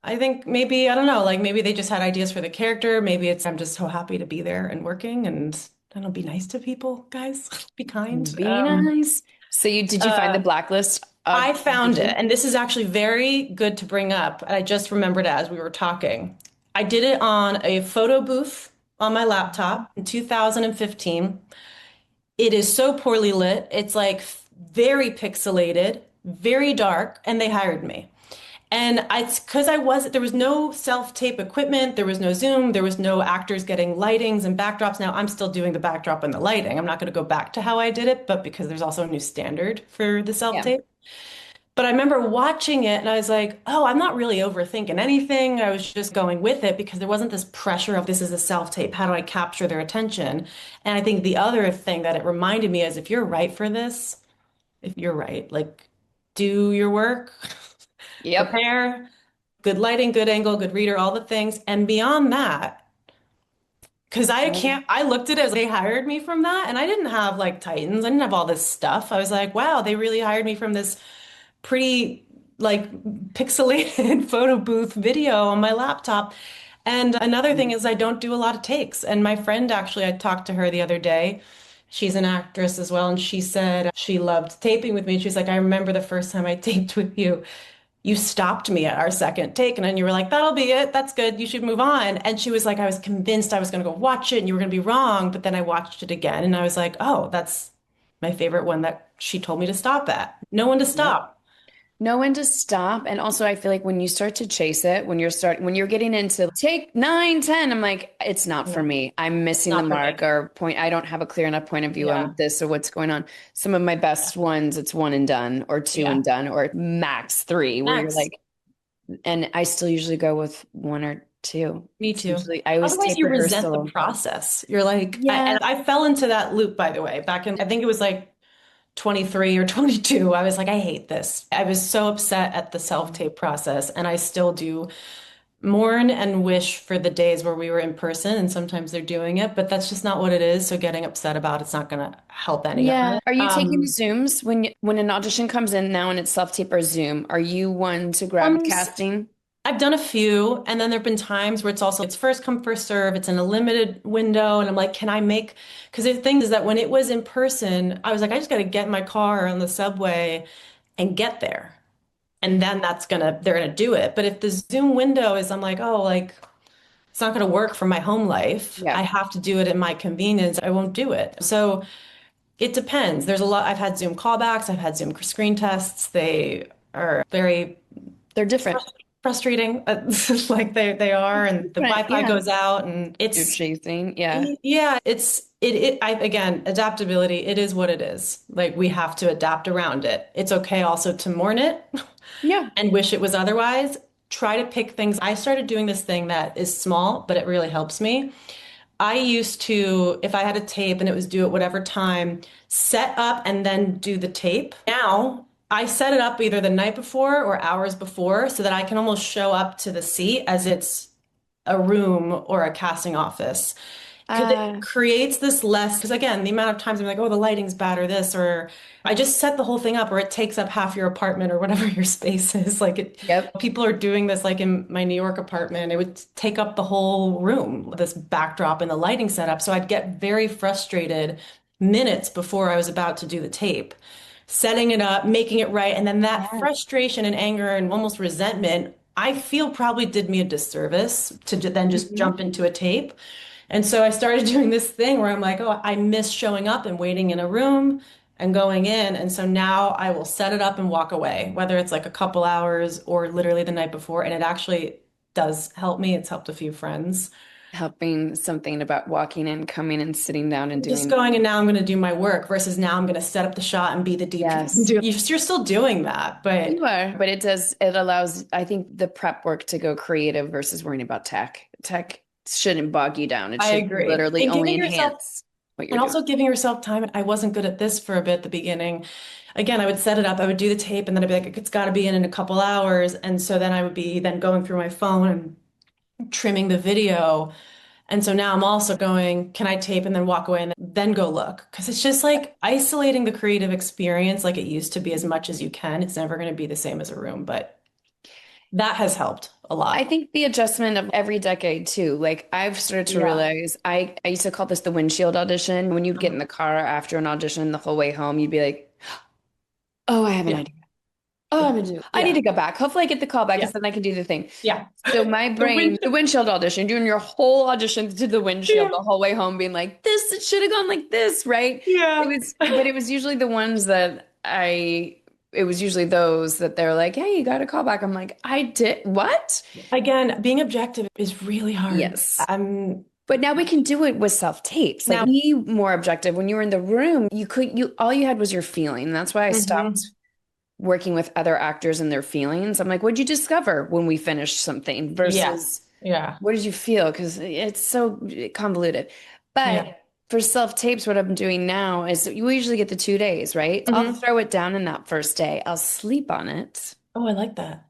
I think maybe, I don't know, like maybe they just had ideas for the character. Maybe it's I'm just so happy to be there and working and I don't know, be nice to people, guys. Be kind. Be nice. So did you find the Uh, blacklist I found it, audition? and this is actually very good to bring up. I just remembered as we were talking. I did it on a photo booth on my laptop in 2015. It is so poorly lit. It's like very pixelated, very dark, and they hired me. And it's because there was no self-tape equipment, there was no Zoom, there was no actors getting lightings and backdrops. Now I'm still doing the backdrop and the lighting. I'm not going to go back to how I did it, but because there's also a new standard for the Yeah. self-tape. But I remember watching it and I was like, oh, I'm not really overthinking anything. I was just going with it because there wasn't this pressure of this is a self-tape. How do I capture their attention? And I think the other thing that it reminded me is if you're right for this, if you're right, like do your work, Yep. prepare, good lighting, good angle, good reader, all the things. And beyond that, because I looked at it as they hired me from that and I didn't have like Titans. I didn't have all this stuff. I was like, wow, they really hired me from this pretty like pixelated photo booth video on my laptop. And another thing is I don't do a lot of takes. And my friend actually, I talked to her the other day. She's an actress as well, and she said she loved taping with me. She's like, I remember the first time I taped with you. You stopped me at our second take, and then you were like, that'll be it. That's good. You should move on. And she was like, I was convinced I was going to go watch it and you were going to be wrong. But then I watched it again and I was like, oh, that's my favorite one that she told me to stop at. No one to Yep. stop. Know when to stop. And also I feel like when you start to chase it, when you're getting into take 9, 10, I'm like, it's not for Yeah. me. I'm missing the Not for mark me. or point. I don't have a clear enough point of view Yeah. on this or what's going on. Some of my best ones, it's one and done or two Yeah. and done or max three, where you're Max. like, and I still usually go with one or two. Me It's too. usually, I always Otherwise, tape you resent the rehearsal. process. You're like, Yeah. and I fell into that loop, by the way, back in, I think it was like 23 or 22. I was like, I hate this. I was so upset at the self-tape process, and I still do mourn and wish for the days where we were in person, and sometimes they're doing it, but that's just not what it is. So getting upset about it's not going to help any of Yeah. it. Are you taking Zooms when an audition comes in now and it's self-tape or Zoom? Are you one to grab Um, casting? I've done a few, and then there have been times where it's first come, first serve. It's in a limited window, and I'm like, can I make? Because the thing is that when it was in person, I was like, I just got to get in my car on the subway and get there, and then they're gonna do it. But if the Zoom window is, I'm like, oh, like it's not gonna work for my home life. I Yeah. have to do it at my convenience. I won't do it. So it depends. There's a lot. I've had Zoom callbacks. I've had Zoom screen tests. They are very They're different. frustrating, like they are, and the Different. Wi-Fi Yeah. goes out, and You're chasing. Yeah. yeah, again, adaptability, it is what it is. Like we have to adapt around it. It's okay also to mourn it Yeah. and wish it was otherwise. Try to pick things. I started doing this thing that is small, but it really helps me. I used to, if I had a tape and it was due at whatever time, set up and then do the tape. Now I set it up either the night before or hours before so that I can almost show up to the seat as it's a room or a casting office. Because it Uh, creates this less, because again, the amount of times I'm like, oh, the lighting's bad or this, or I just set the whole thing up, or it takes up half your apartment or whatever your space is. yep. People are doing this like in my New York apartment. It would take up the whole room, this backdrop and the lighting setup. So I'd get very frustrated minutes before I was about to do the tape, setting it up, making it right. And then that Yeah. frustration and anger and almost resentment, I feel probably did me a disservice to then just Mhm. jump into a tape. And so I started doing this thing where I'm like, oh, I miss showing up and waiting in a room and going in. And so now I will set it up and walk away, whether it's like a couple hours or literally the night before. And it actually does help me. It's helped a few friends. Helping something about walking in, coming and sitting down and Just doing. going and now I'm going to do my work versus now I'm going to set up the shot and be the DP. Yes. You're still doing that, but You are, but it allows, I think, the prep work to go creative versus worrying about tech. Tech shouldn't bog you down. It I should agree. literally And only giving yourself enhance what you're And doing. also giving yourself time. I wasn't good at this for a bit at the beginning. Again, I would set it up, I would do the tape, and then I'd be like, it's got to be in a couple hours. And so then I would be then going through my phone and trimming the video. And so now I'm also going, can I tape and then walk away and then go look? Because it's just like isolating the creative experience like it used to be as much as you can. It's never going to be the same as a room, but that has helped a I lot. think the adjustment of every decade too. Like I've started to Yeah. realize I used to call this the windshield audition. When you'd get in the car after an audition the whole way home, you'd be like, oh, I have an Yeah. idea. Oh, I'm gonna do. I need Yeah. to go back. Hopefully, I get the call back Yeah. because then I can do the thing. Yeah. So my The brain, wind. the windshield audition, doing your whole audition to the windshield Yeah. the whole way home, being like, this, it should have gone like this, right? Yeah. But it was usually the ones that it was usually those that they're like, hey, you got a call back. I'm like, I did what? Again, being objective is really hard. Yes. I'm But now we can do it with self-tapes. Like now. be more objective. When you were in the room, you all you had was your feeling. And that's why I stopped Mhm. working with other actors and their feelings. I'm like, what'd you discover when we finished something versus Yes. Yeah. what did you feel? Because it's so convoluted. Yeah. But for self-tapes, what I'm doing now is you usually get the 2 days, right? I'll Hmm. throw it down in that first day. I'll sleep on it, Oh, I like that.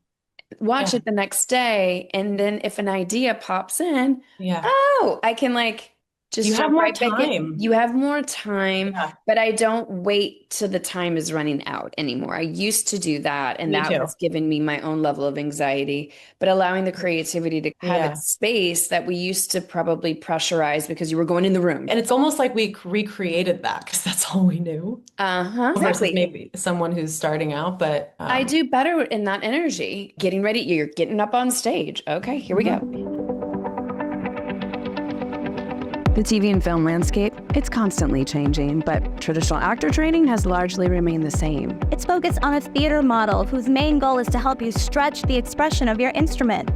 watch Yeah. it the next day, and then if an idea pops in, Yeah. oh, I can like You just have jump more right back in. time. You have more time, Yeah. but I don't wait till the time is running out anymore. I used to do that, and Me that too. was giving me my own level of anxiety, but allowing the creativity to have Yeah. its space that we used to probably pressurize because you were going in the room. And it's almost like we recreated that because that's all we knew Uh-huh, versus exactly. maybe someone who's starting out. But I do better in that energy. Getting ready, you're getting up on stage. Okay, here we go. The TV and film landscape, it's constantly changing, but traditional actor training has largely remained the same. It's focused on a theater model whose main goal is to help you stretch the expression of your instrument.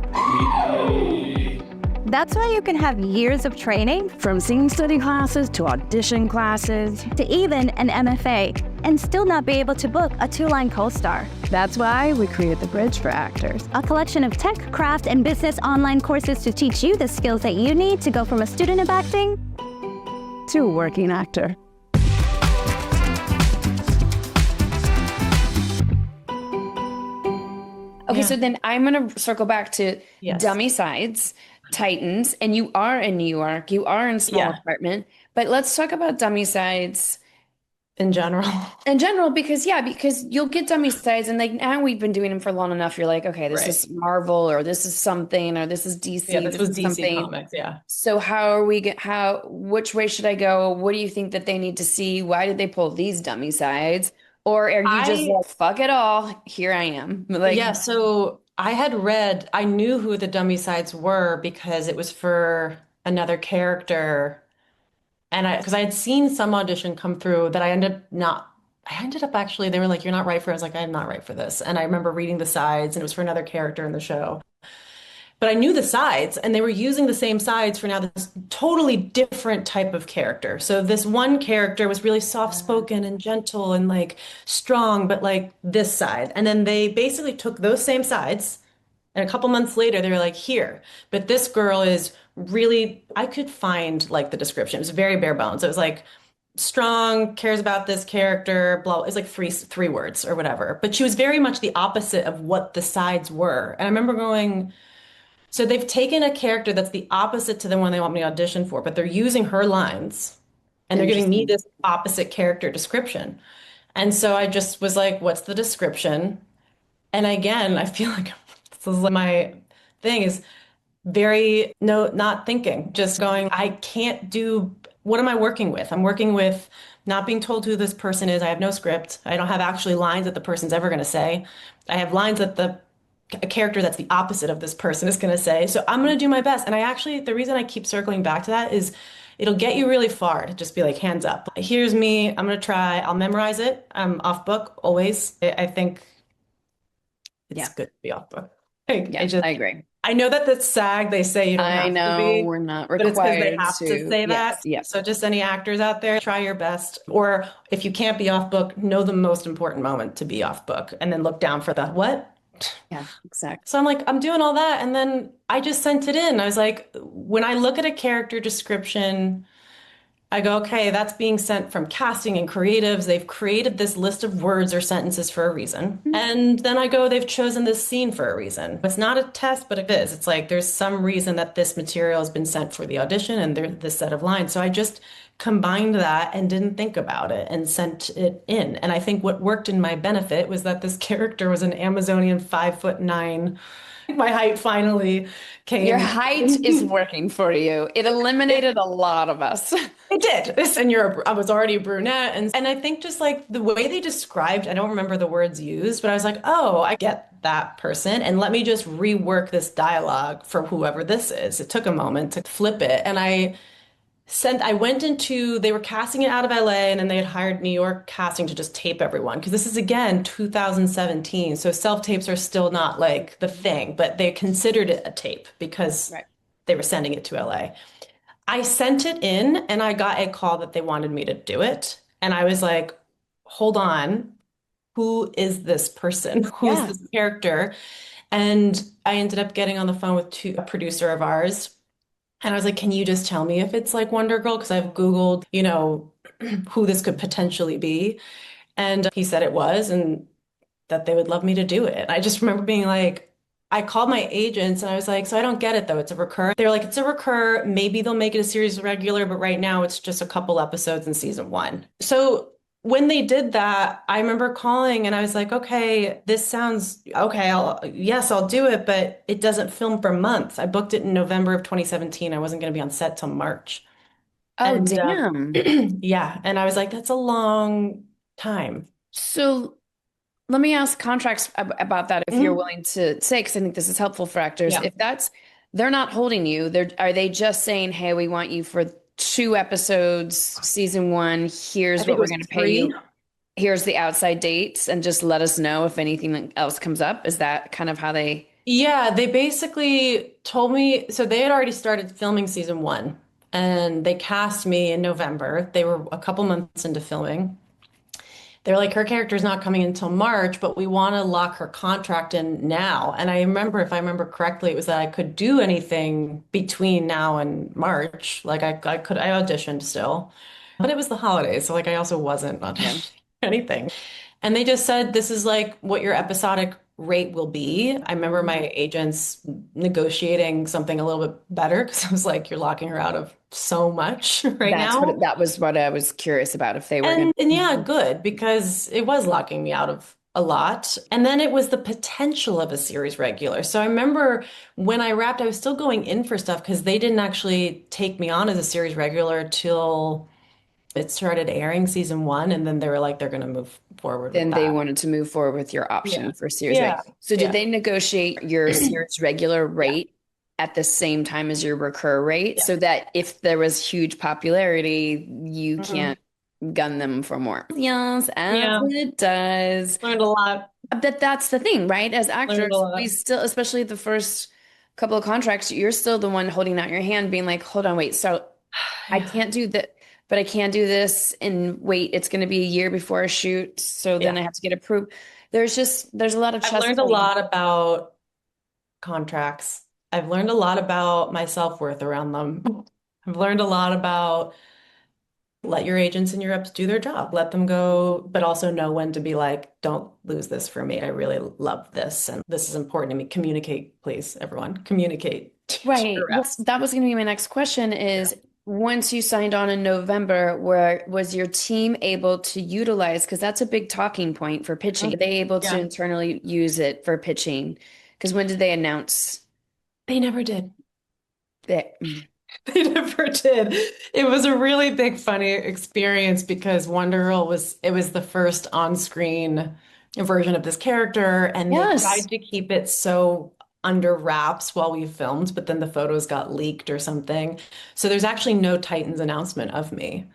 That's why you can have years of training, From scene study classes to audition classes. to even an MFA, and still not be able to book a two-line co-star. That's why we created the Bridge for Actors. A collection of tech, craft, and business online courses to teach you the skills that you need to go from a student of acting To a working actor. Okay, Yeah. so then I'm going to circle back to Yes. dummy sides, Titans, and you are in New York, you are in a small Yeah. apartment, but let's talk about dummy sides In general. in general, because yeah, because you'll get dummy sides and like now we've been doing them for long enough. You're like, okay, this Right. is Marvel or this is something or this is Yeah, DC, this this was is DC something. Comics. Yeah. So how are we get how which way should I go? What do you think that they need to see? Why did they pull these dummy sides? Or are you just I, like, fuck it all, here I am. yeah, Like, so I had read, I knew who the dummy sides were because it was for another character. And because I had seen some audition come through that I ended up actually, they were like, you're not right for it. I was like, I'm not right for this. And I remember reading the sides and it was for another character in the show. But I knew the sides, and they were using the same sides for now this totally different type of character. So this one character was really soft-spoken and gentle and like strong, but like this side. And then they basically took those same sides, and a couple months later they were like, here. But this girl is really, I could find like the description. It was very bare bones. It was like strong, cares about this character, blah. It's like three words or whatever. But she was very much the opposite of what the sides were. And I remember going. So they've taken a character that's the opposite to the one they want me to audition for, but they're using her lines and they're giving me interesting. this opposite character description. And so I just was like, what's the description? And again, I feel like this is like my thing is very no, not thinking, just going, I can't do, what am I working with? I'm working with not being told who this person is. I have no script. I don't have actually lines that the person's ever going to say. I have lines that a character that's the opposite of this person is going to say. So I'm going to do my best. And I actually, the reason I keep circling back to that is it'll get you really far to just be like, hands up. Here's me. I'm going to try. I'll memorize it. I'm off book always. I think it's Yeah. good to be off book. I Yeah, just, I agree. I know that that's SAG, they say you don't I have to know be, we're not but it's because they required have to to. say Yes, that. yeah. So just any actors out there, try your best. Or if you can't be off book, know the most important moment to be off book and then look down for the what? Yeah, exactly. So I'm like, I'm doing all that. And then I just sent it in. I was like, when I look at a character description, I go, okay, that's being sent from casting and creatives. They've created this list of words or sentences for a reason. And then I go, they've chosen this scene for a reason. It's not a test, but it is. It's like there's some reason that this material has been sent for the audition and there's this set of lines. So I just combined that and didn't think about it and sent it in. And I think what worked in my benefit was that this character was an Amazonian 5'9". My height finally Your came. height is working for you. It eliminated a lot of us. It did. And I was already a brunette. And I think just like the way they described, I don't remember the words used, but I was like, oh, I get that person. And let me just rework this dialogue for whoever this is. It took a moment to flip it. And I went into, they were casting it out of LA and then they had hired New York casting to just tape everyone. Because this is again 2017. So self-tapes are still not like the thing, but they considered it a tape because Right. they were sending it to LA. I sent it in and I got a call that they wanted me to do it. And I was like, hold on, who is this person? Who's Yeah. this character? And I ended up getting on the phone with a producer of ours. And I was like, can you just tell me if it's like Wonder Girl? Because I've Googled, who this could potentially be. And he said it was, and that they would love me to do it. I just remember being like, I called my agents and I was like, so I don't get it though. It's a recur. They're like, it's a recur. Maybe they'll make it a series regular, but right now it's just a couple episodes in season one. So when they did that, I remember calling and I was like, okay, this sounds okay. Yes, I'll do it, but it doesn't film for months. I booked it in November of 2017. I wasn't going to be on set till March. Oh, And damn. yeah, and I was like, that's a long time. So let me ask contracts about that if you're Mhm. willing to say, because I think this is helpful for actors. Yeah. If they're not holding you, are they just saying, hey, we want you for 2 episodes, season one, I here's think what it we're was going to pay three. you. Here's the outside dates, and just let us know if anything else comes up. Is that kind of how they? Yeah, they basically told me, so they had already started filming season one and they cast me in November. They were a couple months into filming. They're like, her character's not coming until March, but we want to lock her contract in now. And I remember, if I remember correctly, it was that I could do anything between now and March. Like I auditioned still, but it was the holidays. So like I also wasn't Yeah. auditioning anything. And they just said, this is like what your episodic rate will be. I remember my agents negotiating something a little bit better because I was like, you're locking her out of so much right now. That was what I was curious about if they were going And yeah, to. good, because it was locking me out of a lot. And then it was the potential of a series regular. So I remember when I wrapped, I was still going in for stuff because they didn't actually take me on as a series regular till it started airing season one. And then they were like, they're going to move forward with Then they that. wanted to move forward with your Yeah. option for series reg. Yeah. So did Yeah. they negotiate your series regular Yeah. rate at the same time as your recur rate Yeah. so that if there was huge popularity, you Mhm. can't gun them for more? Yes, as Yeah. it does. Learned a lot. But that's the thing, right? As Learned a actors, we lot. still, especially the first couple of contracts, you're still the one holding out your hand, being like, hold on, wait. So I Yeah. can't do that, but I can do this and wait, it's going to be a year before I shoot. So then Yeah. I have to get approved. There's a lot of I've chess learned a playing. lot about contracts. I've learned a lot about my self-worth around them. I've learned a lot about let your agents and your reps do their job. Let them go, but also know when to be like, don't lose this for me. I really love this, and this is important to me. Communicate, please, everyone. Communicate to Right. your Well, reps. that was going to be my next question Yeah. is once you signed on in November, where was your team able to utilize, because that's a big talking point for pitching. Are Mhm. they able to Yeah. internally use it for pitching? Because when did they announce They never did. that? They never did. It was a really big, funny experience because Wonder Girl it was the first on-screen version of this character, and they Yes. tried to keep it so under wraps while we filmed, but then the photos got leaked or something. So there's actually no Titans announcement of me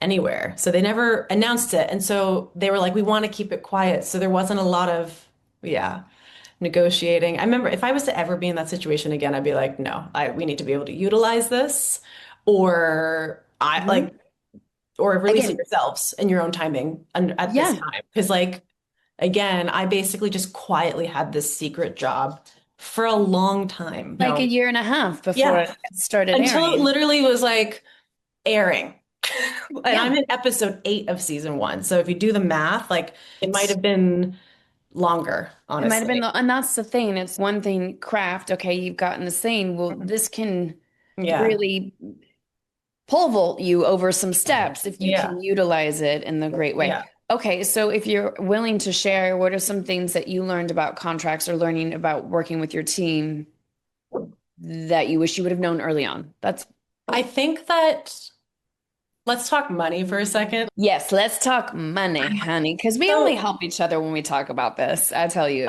anywhere. So they never announced it. And so they were like, we want to keep it quiet. So there wasn't a lot of, yeah, negotiating. I remember if I was to ever be in that situation again, I'd be like, no, we need to be able to utilize this or I Mhm. like, or release it Again, yourselves in your own timing at this yeah, time. Because like, again, I basically just quietly had this secret job for a long time. like a No. year and a half before Yeah. it started Until it airing. literally was like airing. And I'm Yeah. in episode 8 of season 1. So if you do the math, like it might It's have been longer, It might have been, honestly. and that's the thing. It's one thing, craft. Okay, you've gotten the saying. Well, this can Yeah. really pole vault you over some steps if you Yeah. can utilize it in the great way. Yeah. Okay, so if you're willing to share, what are some things that you learned about contracts or learning about working with your team that you wish you would have known early on? That's I think that let's talk money for a second. Yes, let's talk money, honey, because we only So help each other when we talk about this. I tell you.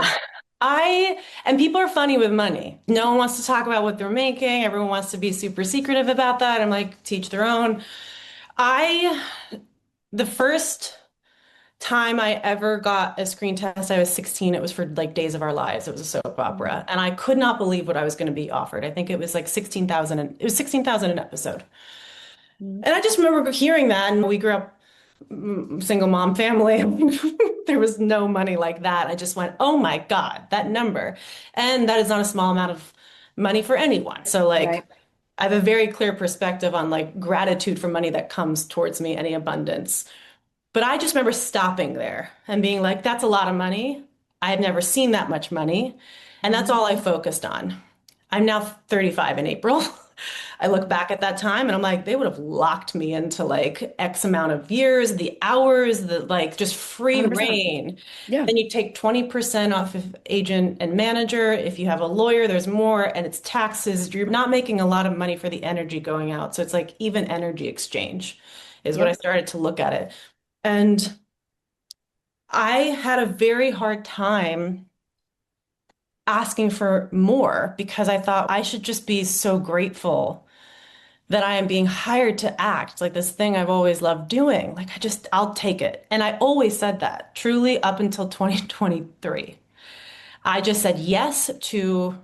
and people are funny with money. No one wants to talk about what they're making. Everyone wants to be super secretive about that. I'm like, teach their own. I, the first time I ever got a screen test, I was 16. It was for like Days of Our Lives. It was a soap opera. And I could not believe what I was going to be offered. I think it was like 16,000 and it was 16,000 an episode. Mhm. And I just remember hearing that, and we grew up single mom family. There was no money like that. I just went, oh my God, that number. And that is not a small amount of money for anyone. So like Right. I have a very clear perspective on like gratitude for money that comes towards me, any abundance. But I just remember stopping there and being like, that's a lot of money. I have never seen that much money. And that's Mhm. all I focused on. I'm now 35 in April. I look back at that time and I'm like, they would have locked me into like X amount of years, the hours, the like just free 100%. reign. Yeah. Then you take 20% off of agent and manager. If you have a lawyer, there's more and it's taxes. You're not making a lot of money for the energy going out. So it's like even energy exchange is what I Yep. started to look at it. And I had a very hard time asking for more because I thought I should just be so grateful that I am being hired to act like this thing I've always loved doing. Like I'll take it. And I always said that truly up until 2023. I just said yes to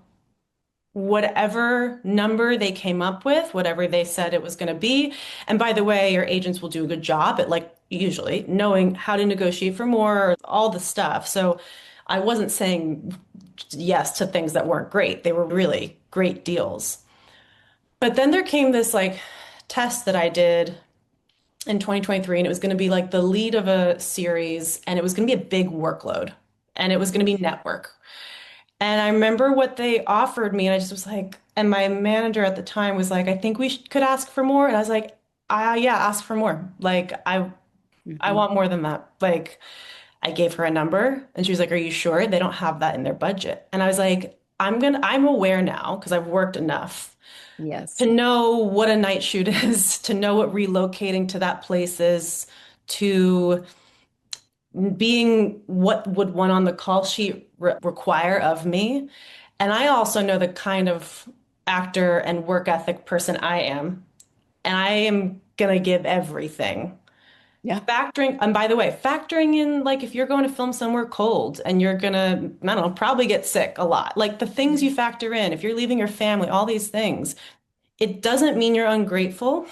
whatever number they came up with, whatever they said it was going to be. And by the way, your agents will do a good job at like usually knowing how to negotiate for more, all the stuff. So I wasn't saying yes to things that weren't great. They were really great deals. But then there came this like test that I did in 2023, and it was going to be like the lead of a series, and it was going to be a big workload. and it was going to be network. And I remember what they offered me, and I just was like, and my manager at the time was like, I think we could ask for more. And I was like, yeah, ask for more. Like, I Mhm. want more than that. Like, I gave her a number, and she was like, are you sure? They don't have that in their budget. And I was like, I'm aware now because I've worked enough Yes. to know what a night shoot is, to know what relocating to that place is, to being what would one on the call sheet require of me. And I also know the kind of actor and work ethic person I am. And I am gonna give everything. Yeah. Factoring, and by the way, factoring in like if you're going to film somewhere cold and you're gonna, I don't know, probably get sick a lot. Like the things you factor in, if you're leaving your family, all these things, it doesn't mean you're ungrateful.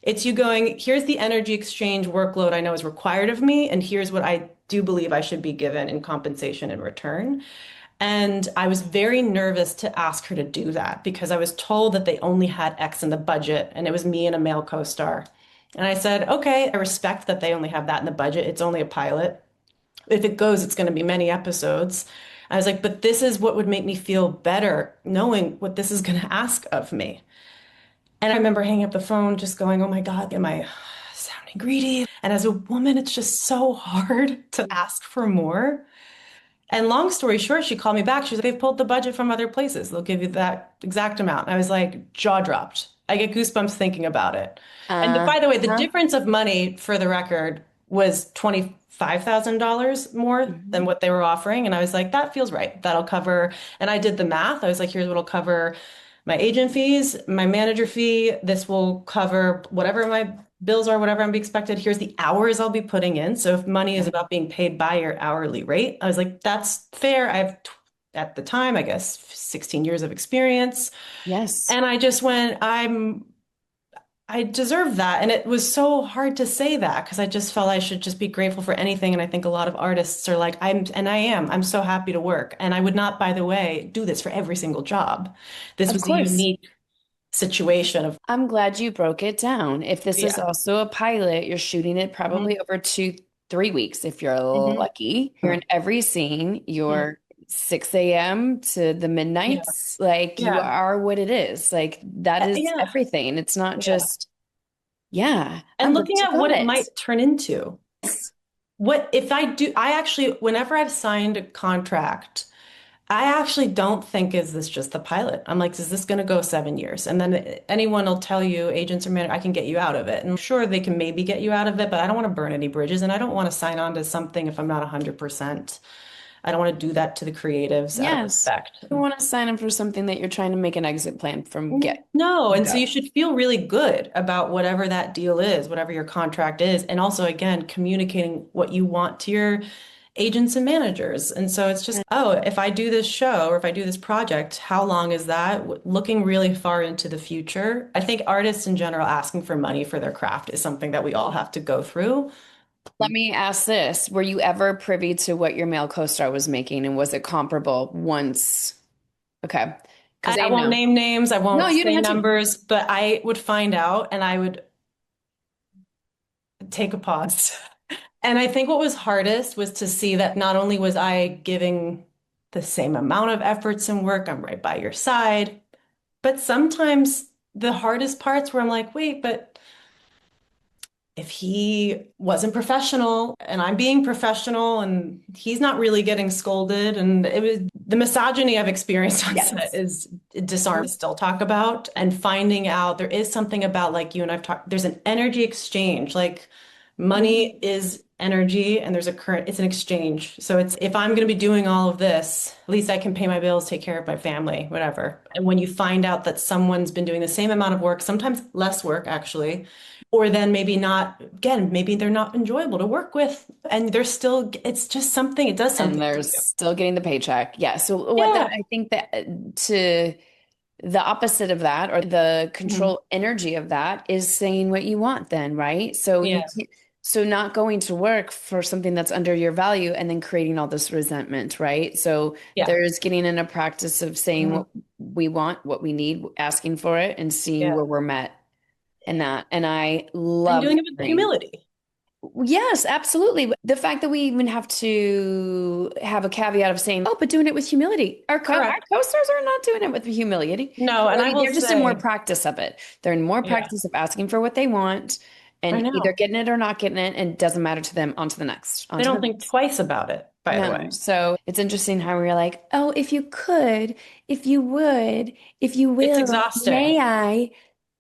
It's you going, here's the energy exchange workload I know is required of me, and here's what I do believe I should be given in compensation in return. And I was very nervous to ask her to do that because I was told that they only had X in the budget, and it was me and a male co-star. And I said, okay, I respect that they only have that in the budget. It's only a pilot. If it goes, it's going to be many episodes. I was like, but this is what would make me feel better knowing what this is going to ask of me. And I remember hanging up the phone, just going, oh my God, am I sounding greedy? And as a woman, it's just so hard to ask for more. And long story short, she called me back. She's like, they've pulled the budget from other places. They'll give you that exact amount. And I was like, jaw dropped. I get goosebumps thinking about it. And by the way, the Uh-huh. difference of money for the record was $25,000 more than Mhm. what they were offering. And I was like, that feels right. That'll cover. And I did the math. I was like, here's what'll cover my agent fees, my manager fee. This will cover whatever my bills are, whatever I'm expected. Here's the hours I'll be putting in. So if money is Yeah. about being paid by your hourly rate, I was like, that's fair. At the time, I guess, 16 years of experience. Yes. And I just went, I deserve that. And it was so hard to say that because I just felt I should just be grateful for anything. And I think a lot of artists are like, I'm so happy to work. And I would not, by the way, do this for every single job. This Of was a course. unique situation of, I'm glad you broke it down. If this is yeah. also a pilot, you're shooting it Mhm, probably over 3 weeks if you're mhm, lucky. You're in every scene. mhm. You're 6 a.m. to the Yeah. midnights. Like you Yeah. are what it is. Like that is Yeah. everything. It's not Yeah. just, yeah, And I'm glad looking you at got what it it. might turn into. What if I do, I actually, whenever I've signed a contract, I actually don't think is this just the pilot. I'm like, is this going to go 7 years? And then anyone will tell you, agents or manager, I can get you out of it. And I'm sure they can maybe get you out of it, but I don't want to burn any bridges and I don't want to sign on to something if I'm not 100%. I don't want to do that to the creatives out of Yes. respect. You want to sign up for something that you're trying to make an exit plan from No, and so you go. should feel really good about whatever that deal is, whatever your contract is, and also again communicating what you want to your agents and managers. And so it's just, oh, if I do this show or if I do this project, how long is that? Looking really far into the future. I think artists in general asking for money for their craft is something that we all have to go through. Let me ask this. Were you ever privy to what your male co-star was making and was it comparable once? Okay. Because I I won't know. name names, I No, won't you say didn't have to. numbers, but I would find out and I would take a pause. And I think what was hardest was to see that not only was I giving the same amount of efforts and work, I'm right by your side, but sometimes the hardest parts where I'm like, wait, but if he wasn't professional and I'm being professional and he's not really getting scolded, and it was the misogyny I've experienced on set Yes. is disarming to still talk about and finding out there is something about like you and I've talked, there's an energy exchange. Like money is energy and there's a current, it's an exchange. So it's if I'm going to be doing all of this, at least I can pay my bills, take care of my family, whatever. And when you find out that someone's been doing the same amount of work, sometimes less work actually, or then maybe not, again, maybe they're not enjoyable to work with and they're still, it's just something, it does And something to they're you. still getting the paycheck. Yeah. So what that Yeah. I think that to the opposite of that or the Mhm. control energy of that is saying what you want then, right? So you Yeah. can't, so not going to work for something that's under your value and then creating all this resentment, right? So Yeah. there's getting in a practice of saying Mhm. what we want, what we need, asking for it and seeing Yeah. where we're met in that. And I And love doing it with hearing. humility. Yes, absolutely. The fact that we even have to have a caveat of saying, oh, but doing it with humility. Our Correct. co-stars are not doing it with humility. No, and I will They're just in more say, practice of it. They're in more yeah, practice of asking for what they want I and either know. getting it or not getting it, and it doesn't matter to them. On to the next, on They to the don't think next. twice about it, by the No. way. So it's interesting how we're like, oh, if you could, if you would, if you It's will, exhausting. may I?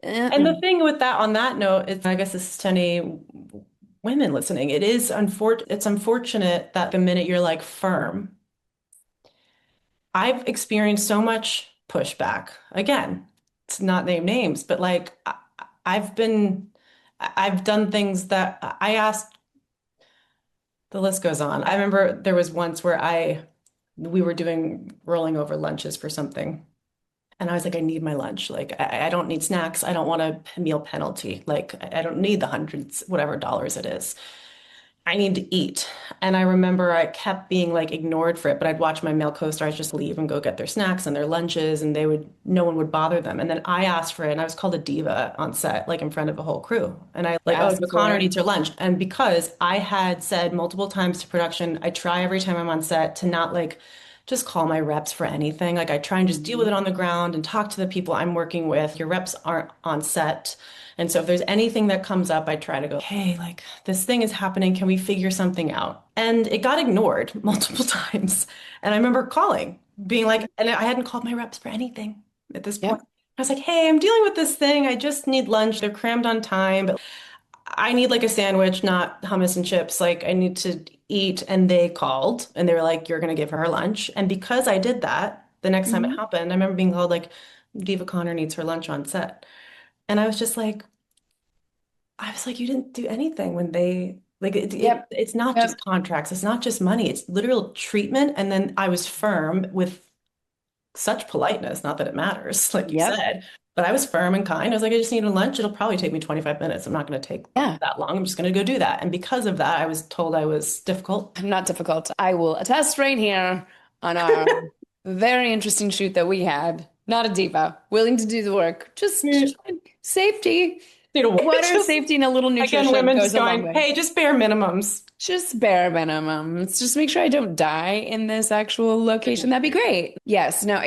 And Uh-uh. the thing with that, on that note, it's, I guess this is to any women listening. It's unfortunate that the minute you're like firm, I've experienced so much pushback. Again, it's not name names, but like I've been, I've done things that I asked, the list goes on. I remember there was once where we were doing rolling over lunches for something. And I was like, I need my lunch. Like, I don't need snacks. I don't want a meal penalty. Like, I don't need the hundreds, whatever dollars it is. I need to eat. And I remember I kept being like ignored for it, but I'd watch my male co-stars just leave and go get their snacks and their lunches, and no one would bother them. And then I asked for it, and I was called a diva on set, like in front of a whole crew. And I like, oh, Ask but for Connor it. needs her lunch. And because I had said multiple times to production, I try every time I'm on set to not like just call my reps for anything. Like I try and just deal with it on the ground and talk to the people I'm working with. Your reps aren't on set. And so if there's anything that comes up, I try to go, hey, like this thing is happening. Can we figure something out? And it got ignored multiple times. And I remember calling, being like, and I hadn't called my reps for anything at this point. Yep. I was like, hey, I'm dealing with this thing. I just need lunch. They're crammed on time, but I need like a sandwich, not hummus and chips. Like I need to eat. And they called and they were like, you're going to give her lunch. And because I did that, the next time it Mhm. happened, I remember being called like, Diva Connor needs her lunch on set. And I was like, you didn't do anything when they like Yep. it's not just Yep. contracts, it's not just money, it's literal treatment. And then I was firm with such politeness, not that it matters, like you Yep. said, but I was firm and kind. I was like, I just need a lunch. It'll probably take me 25 minutes. I'm not going to take Yeah. that long. I'm just going to go do that. And because of that, I was told I was difficult. I'm not difficult. I will attest right here on our very interesting shoot that we had. Not a diva, willing to do the work. Yeah. Just safety. You know, Water just safety and a little again, nutrition women goes just a long going, way. hey, just bare minimums. Just bare minimums. Just make sure I don't die in this actual location. That'd be great. Yes. No,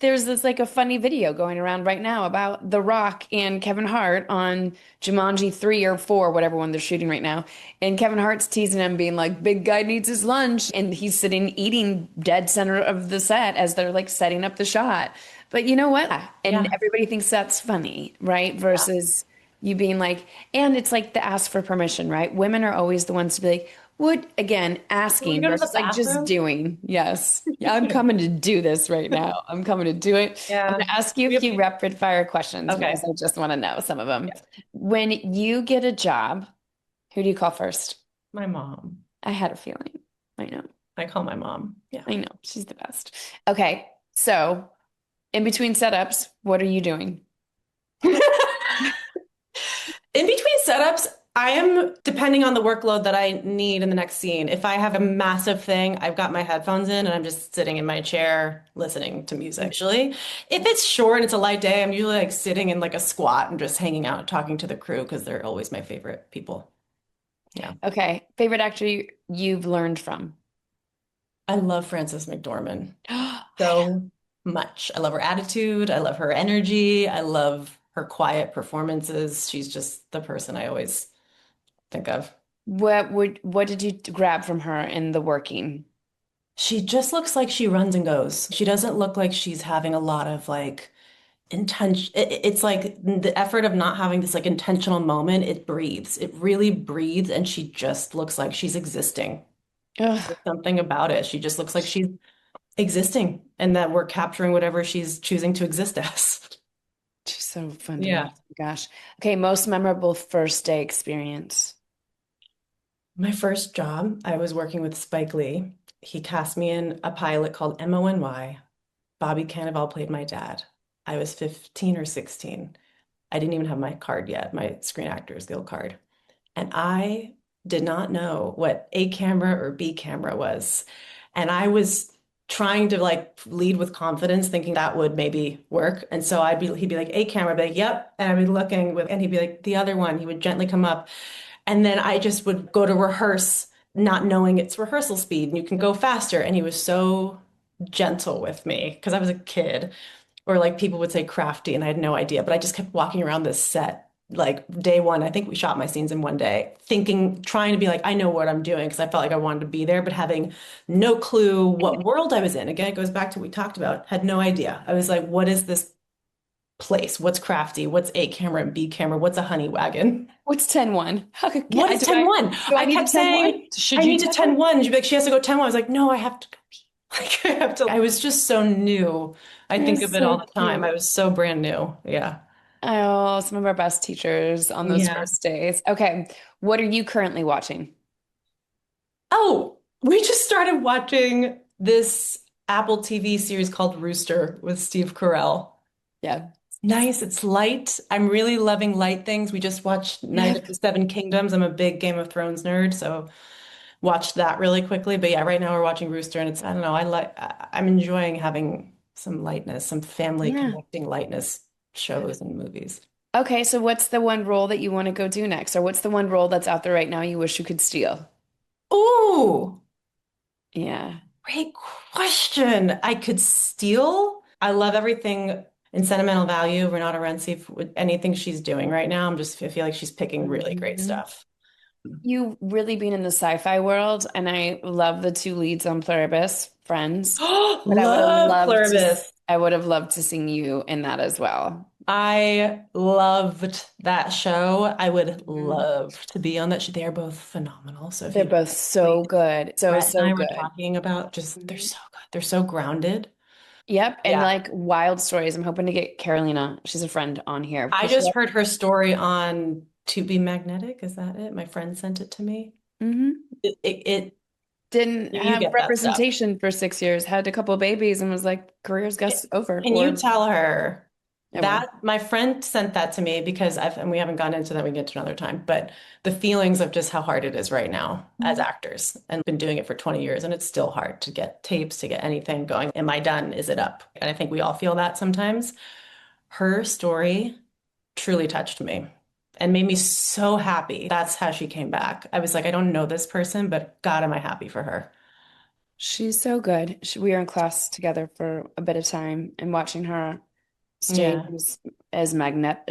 there's this like a funny video going around right now about The Rock and Kevin Hart on Jumanji 3 or 4, whatever one they're shooting right now. And Kevin Hart's teasing him, being like, big guy needs his lunch. And he's sitting eating dead center of the set as they're like setting up the shot. But you know what? And Yeah. everybody thinks that's funny, right? Versus you being like, and it's like the ask for permission, right? Women are always the ones to be like, would again Can we asking go to the versus like just bathroom? doing. Yes. Yeah, I'm coming to do this right now. I'm coming to do it. I'm Yeah. going to ask you a We have, few rapid fire questions okay. because I just want to know some of them. Yeah. When you get a job, who do you call first? My mom. I had a feeling. I know. I call my mom. Yeah. I know. She's the best. Okay. So in between setups, what are you doing? In between setups, I am depending on the workload that I need in the next scene. If I have a massive thing, I've got my headphones in and I'm just sitting in my chair listening to music. Usually, if it's short and it's a light day, I'm usually like sitting in like a squat and just hanging out, talking to the crew because they're always my favorite people. Yeah. Okay. Favorite actor you've learned from? I love Frances McDormand so much. I love her attitude. I love her energy. I love her quiet performances. She's just the person I always think of. What did you grab from her in the working? She just looks like she runs and goes. She doesn't look like she's having a lot of like intention. It's like the effort of not having this like intentional moment. It breathes. It really breathes, and she just looks like she's existing. Ugh, There's something about it. She just looks like she's existing, and that we're capturing whatever she's choosing to exist as. she's so fun to Yeah. watch. Gosh. Okay, most memorable first day experience. My first job, I was working with Spike Lee. He cast me in a pilot called MONY. Bobby Cannavale played my dad. I was 15 or 16. I didn't even have my card yet, my Screen Actors Guild card. And I did not know what A camera or B camera was. And I was trying to like lead with confidence, thinking that would maybe work. And so he'd be like, A camera, I'd be like, yep. And I'd be looking with, and he'd be like, the other one, he would gently come up. And then I just would go to rehearse, not knowing it's rehearsal speed and you can go faster. And he was so gentle with me because I was a kid. Or like people would say crafty and I had no idea, but I just kept walking around this set. Like day one, I think we shot my scenes in one day, thinking, trying to be like, I know what I'm doing because I felt like I wanted to be there, but having no clue what world I was in. Again, it goes back to what we talked about, had no idea. I was like, what is this place? What's crafty? What's A camera and B camera? What's a honey wagon? What's 10-1? How could, What is 10-1? do I I need a kept 10-1? saying, Should I you need to 10-1? 10-1. She'd be like, she has to go 10-1. I was like, no, I have to go pee. Like, I have to. I was just so new. I You're think of it so all the time. cute. I was so brand new. Yeah. Oh, some of our best teachers on those Yeah. first days. Okay. What are you currently watching? Oh, we just started watching this Apple TV series called Rooster with Steve Carell. Yeah. Nice. It's light. I'm really loving light things. We just watched Night Yep. of the Seven Kingdoms. I'm a big Game of Thrones nerd, so watched that really quickly. But yeah, right now we're watching Rooster, and it's, I don't know, I'm enjoying having some lightness, some family Yeah. connecting lightness shows and movies. Okay, so what's the one role that you want to go do next? Or what's the one role that's out there right now you wish you could steal? Ooh, Yeah. great question. I could steal. I love everything in sentimental value. Renata Renzi, with anything she's doing right now, I feel like she's picking really great Mhm. stuff. You really been in the sci-fi world, and I love the two leads on Pluribus, Friends. But Love Pluribus. I would have loved to sing you in that as well. I loved that show. I would Mhm. love to be on that show. They are both phenomenal. So if They're you, both so good. So, Brett and so I were good. talking about, just they're Mhm. so good. They're so grounded. Yep. And Yeah. like wild stories. I'm hoping to get Carolina, she's a friend, on here I because just heard her story on To Be Magnetic. Is that it? My friend sent it to me. Mhm. It Didn't you have get that stuff. representation for 6 years, had a couple of babies, and was like, career's guess over. Can you Or tell her I will. that my friend sent that to me because and we haven't gone into that, we can get to another time, but the feelings of just how hard it is right now as Mhm. actors and been doing it for 20 years and it's still hard to get tapes, to get anything going. Am I done? Is it up? And I think we all feel that sometimes. Her story truly touched me and made me so happy. That's how she came back. I was like, I don't know this person, but God, am I happy for her. She's so good. We were in class together for a bit of time, and watching her stage Yeah.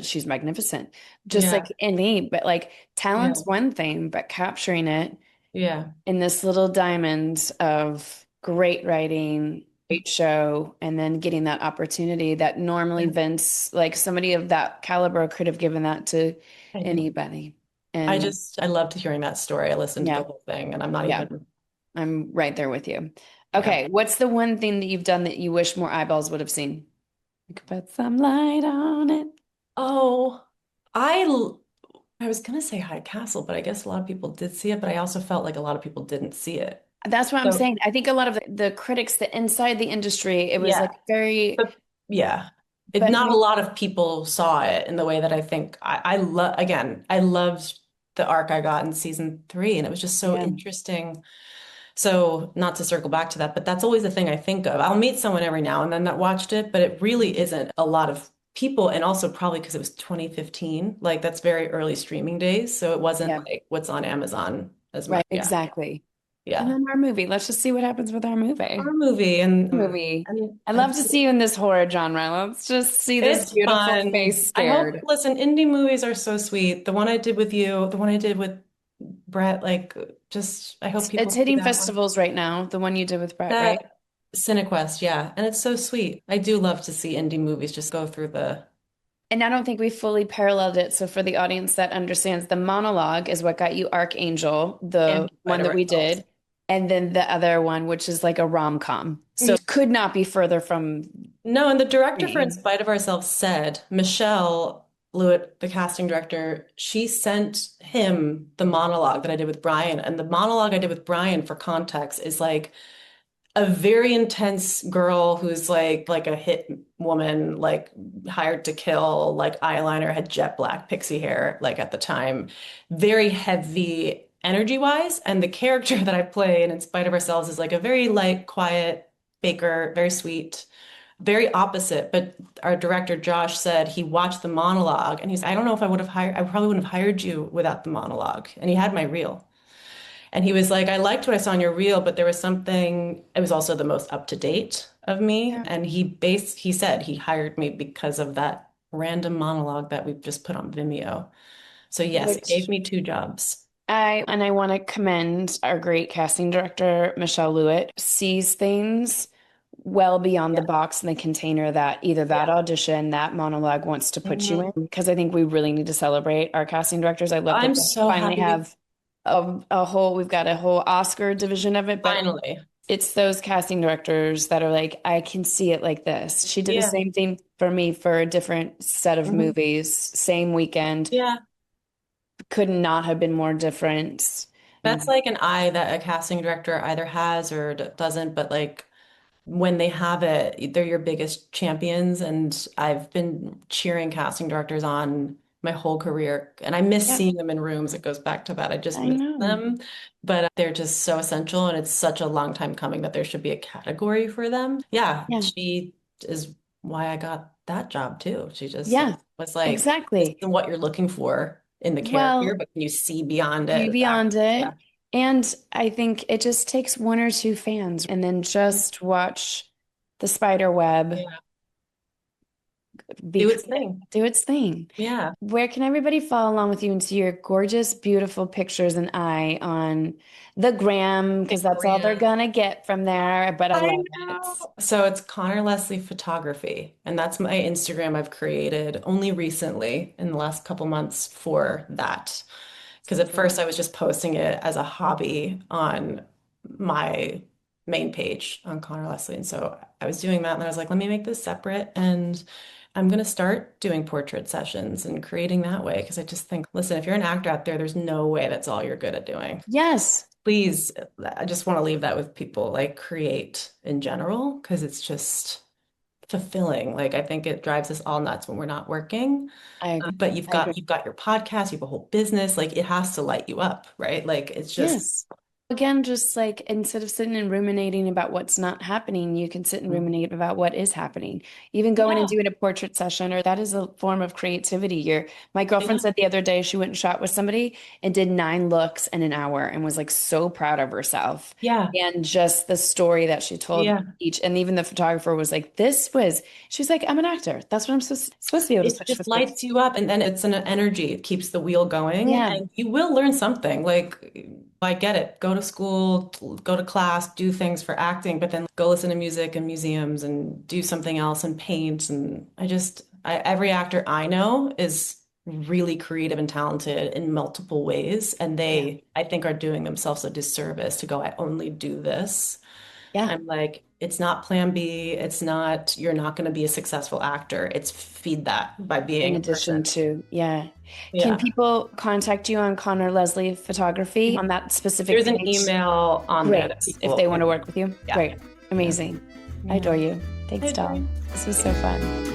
she's magnificent. Just like Yeah. any, but like Yeah. talent's one thing, but capturing it Yeah. in this little diamond of great writing, great show, and then getting that opportunity that normally Vince, like somebody of that caliber, could have given that to I know. anybody. And I loved hearing that story. I listened to the yeah, whole thing and I'm not yeah, even, I'm right there with you. yeah. Okay, what's the one thing that you've done that you wish more eyeballs would have seen? You could put some light on it. Oh, I l- I was gonna say High Castle, but I guess a lot of people did see it, but I also felt like a lot of people didn't see it. That's what I'm So saying. I think a lot of the critics that inside the industry, it was yeah, like very, but yeah, but not a lot of people saw it in the way that I think I love. Again, I loved the arc I got in season three, and it was just so yeah, interesting. So not to circle back to that, but that's always the thing I think of. I'll meet someone every now and then that watched it, but it really isn't a lot of people. And also probably because it was 2015, like that's very early streaming days. So it wasn't yeah, like what's on Amazon as much. right, Yeah. exactly. And Yeah. then our movie. Let's just see what happens with our Our movie. movie Movie. and I'd love to see you in this horror genre. Let's just see this it's beautiful fun. face I hope, scared. listen, indie movies are so sweet. The one I did with you, the one I did with Brett, like just I hope It's people see hitting that one. festivals right now, the one you did with Brett, right? That Cinequest, yeah. And it's so sweet. I do love to see indie movies just go through the And I don't think we fully paralleled it. So for the audience that understands, the monologue is what got you Archangel, the and one spider that we ourselves. did, and then the other one, which is like a rom-com. So it could not be further from No, and the director for In me. Spite of Ourselves said, Michelle Lewitt, the casting director, she sent him the monologue that I did with Brian. And the monologue I did with Brian, for context, is like a very intense girl who's like a hit woman, like hired to kill, like eyeliner, had jet black pixie hair, like at the time, very heavy energy wise. And the character that I play in Spite of Ourselves is like a very light, quiet baker, very sweet. very opposite. But our director, Josh, said he watched the monologue and he's, I don't know if I probably wouldn't have hired you without the monologue. And he had my reel. And he was like, I liked what I saw on your reel, but there was something, it was also the most up to date of me. Yeah. And he said he hired me because of that random monologue that we've just put on Vimeo. So yes, it gave me 2 jobs. I want to commend our great casting director, Michelle Lewitt, sees things well beyond the box and the container that either that audition, that monologue wants to put you in. Because I think we really need to celebrate our casting directors. I love that I'm they so finally happy. have we've got a whole Oscar division of it, but Finally. it's those casting directors that are like, I can see it like this. She did the Yeah. same thing for me for a different set of movies, same weekend. Yeah. Could not have been more different. That's like an eye that a casting director either has or doesn't, but like when they have it, they're your biggest champions. And I've been cheering casting directors on my whole career, and I miss Yeah. seeing them in rooms. It goes back to that. I just I miss know. them, but they're just so essential, and it's such a long time coming that there should be a category for them. Yeah, Yeah. she is why I got that job too. She just Yeah, was like, this exactly. isn't what you're looking for in the character, Well, but can you see beyond it? you beyond Yeah. it. And I think it just takes 1 or 2 fans and then just watch the spider web Yeah. be Do its thing. do its thing. Yeah. Where can everybody follow along with you and see your gorgeous, beautiful pictures and eye on the gram? Because that's all they're gonna get from there. But I love it. So it's Conor Leslie Photography, and that's my Instagram I've created only recently in the last couple months for that. Because at first I was just posting it as a hobby on my main page on Conor Leslie. And so I was doing that, and I was like, let me make this separate, and I'm going to start doing portrait sessions and creating that way. Because I just think, listen, if you're an actor out there, there's no way that's all you're good at doing. Yes. Please, I just want to leave that with people, like create in general, because it's just fulfilling. Like I think it drives us all nuts when we're not working. I But agree. you've got your podcast, you have a whole business, like it has to light you up, right? Like it's just Yes. Again, just like instead of sitting and ruminating about what's not happening, you can sit and ruminate about what is happening. Even going and yeah, doing a portrait session, or that is a form of creativity. My girlfriend said the other day she went and shot with somebody and did 9 looks in an hour and was like so proud of herself. yeah, And just the story that she told yeah. each, and even the photographer was like, she was like, I'm an actor. That's what I'm supposed to be able to It switch just with. lights you up, and then it's an energy. It keeps the wheel going, Yeah. and you will learn something. Like I get it. Go to school, go to class, do things for acting, but then go listen to music and museums and do something else and paint. And every actor I know is really creative and talented in multiple ways. And I think, are doing themselves a disservice to go, I only do this. Yeah. I'm like, it's not plan B. It's not, you're not going to be a successful actor. It's feed that by being In a addition person. to, yeah. Yeah. Can people contact you on Conor Leslie Photography on that specific There's an page? email on there Great. that If people they want to work with you. Yeah. Great. Amazing. I adore you. Thanks, I adore doll. you. This was so fun.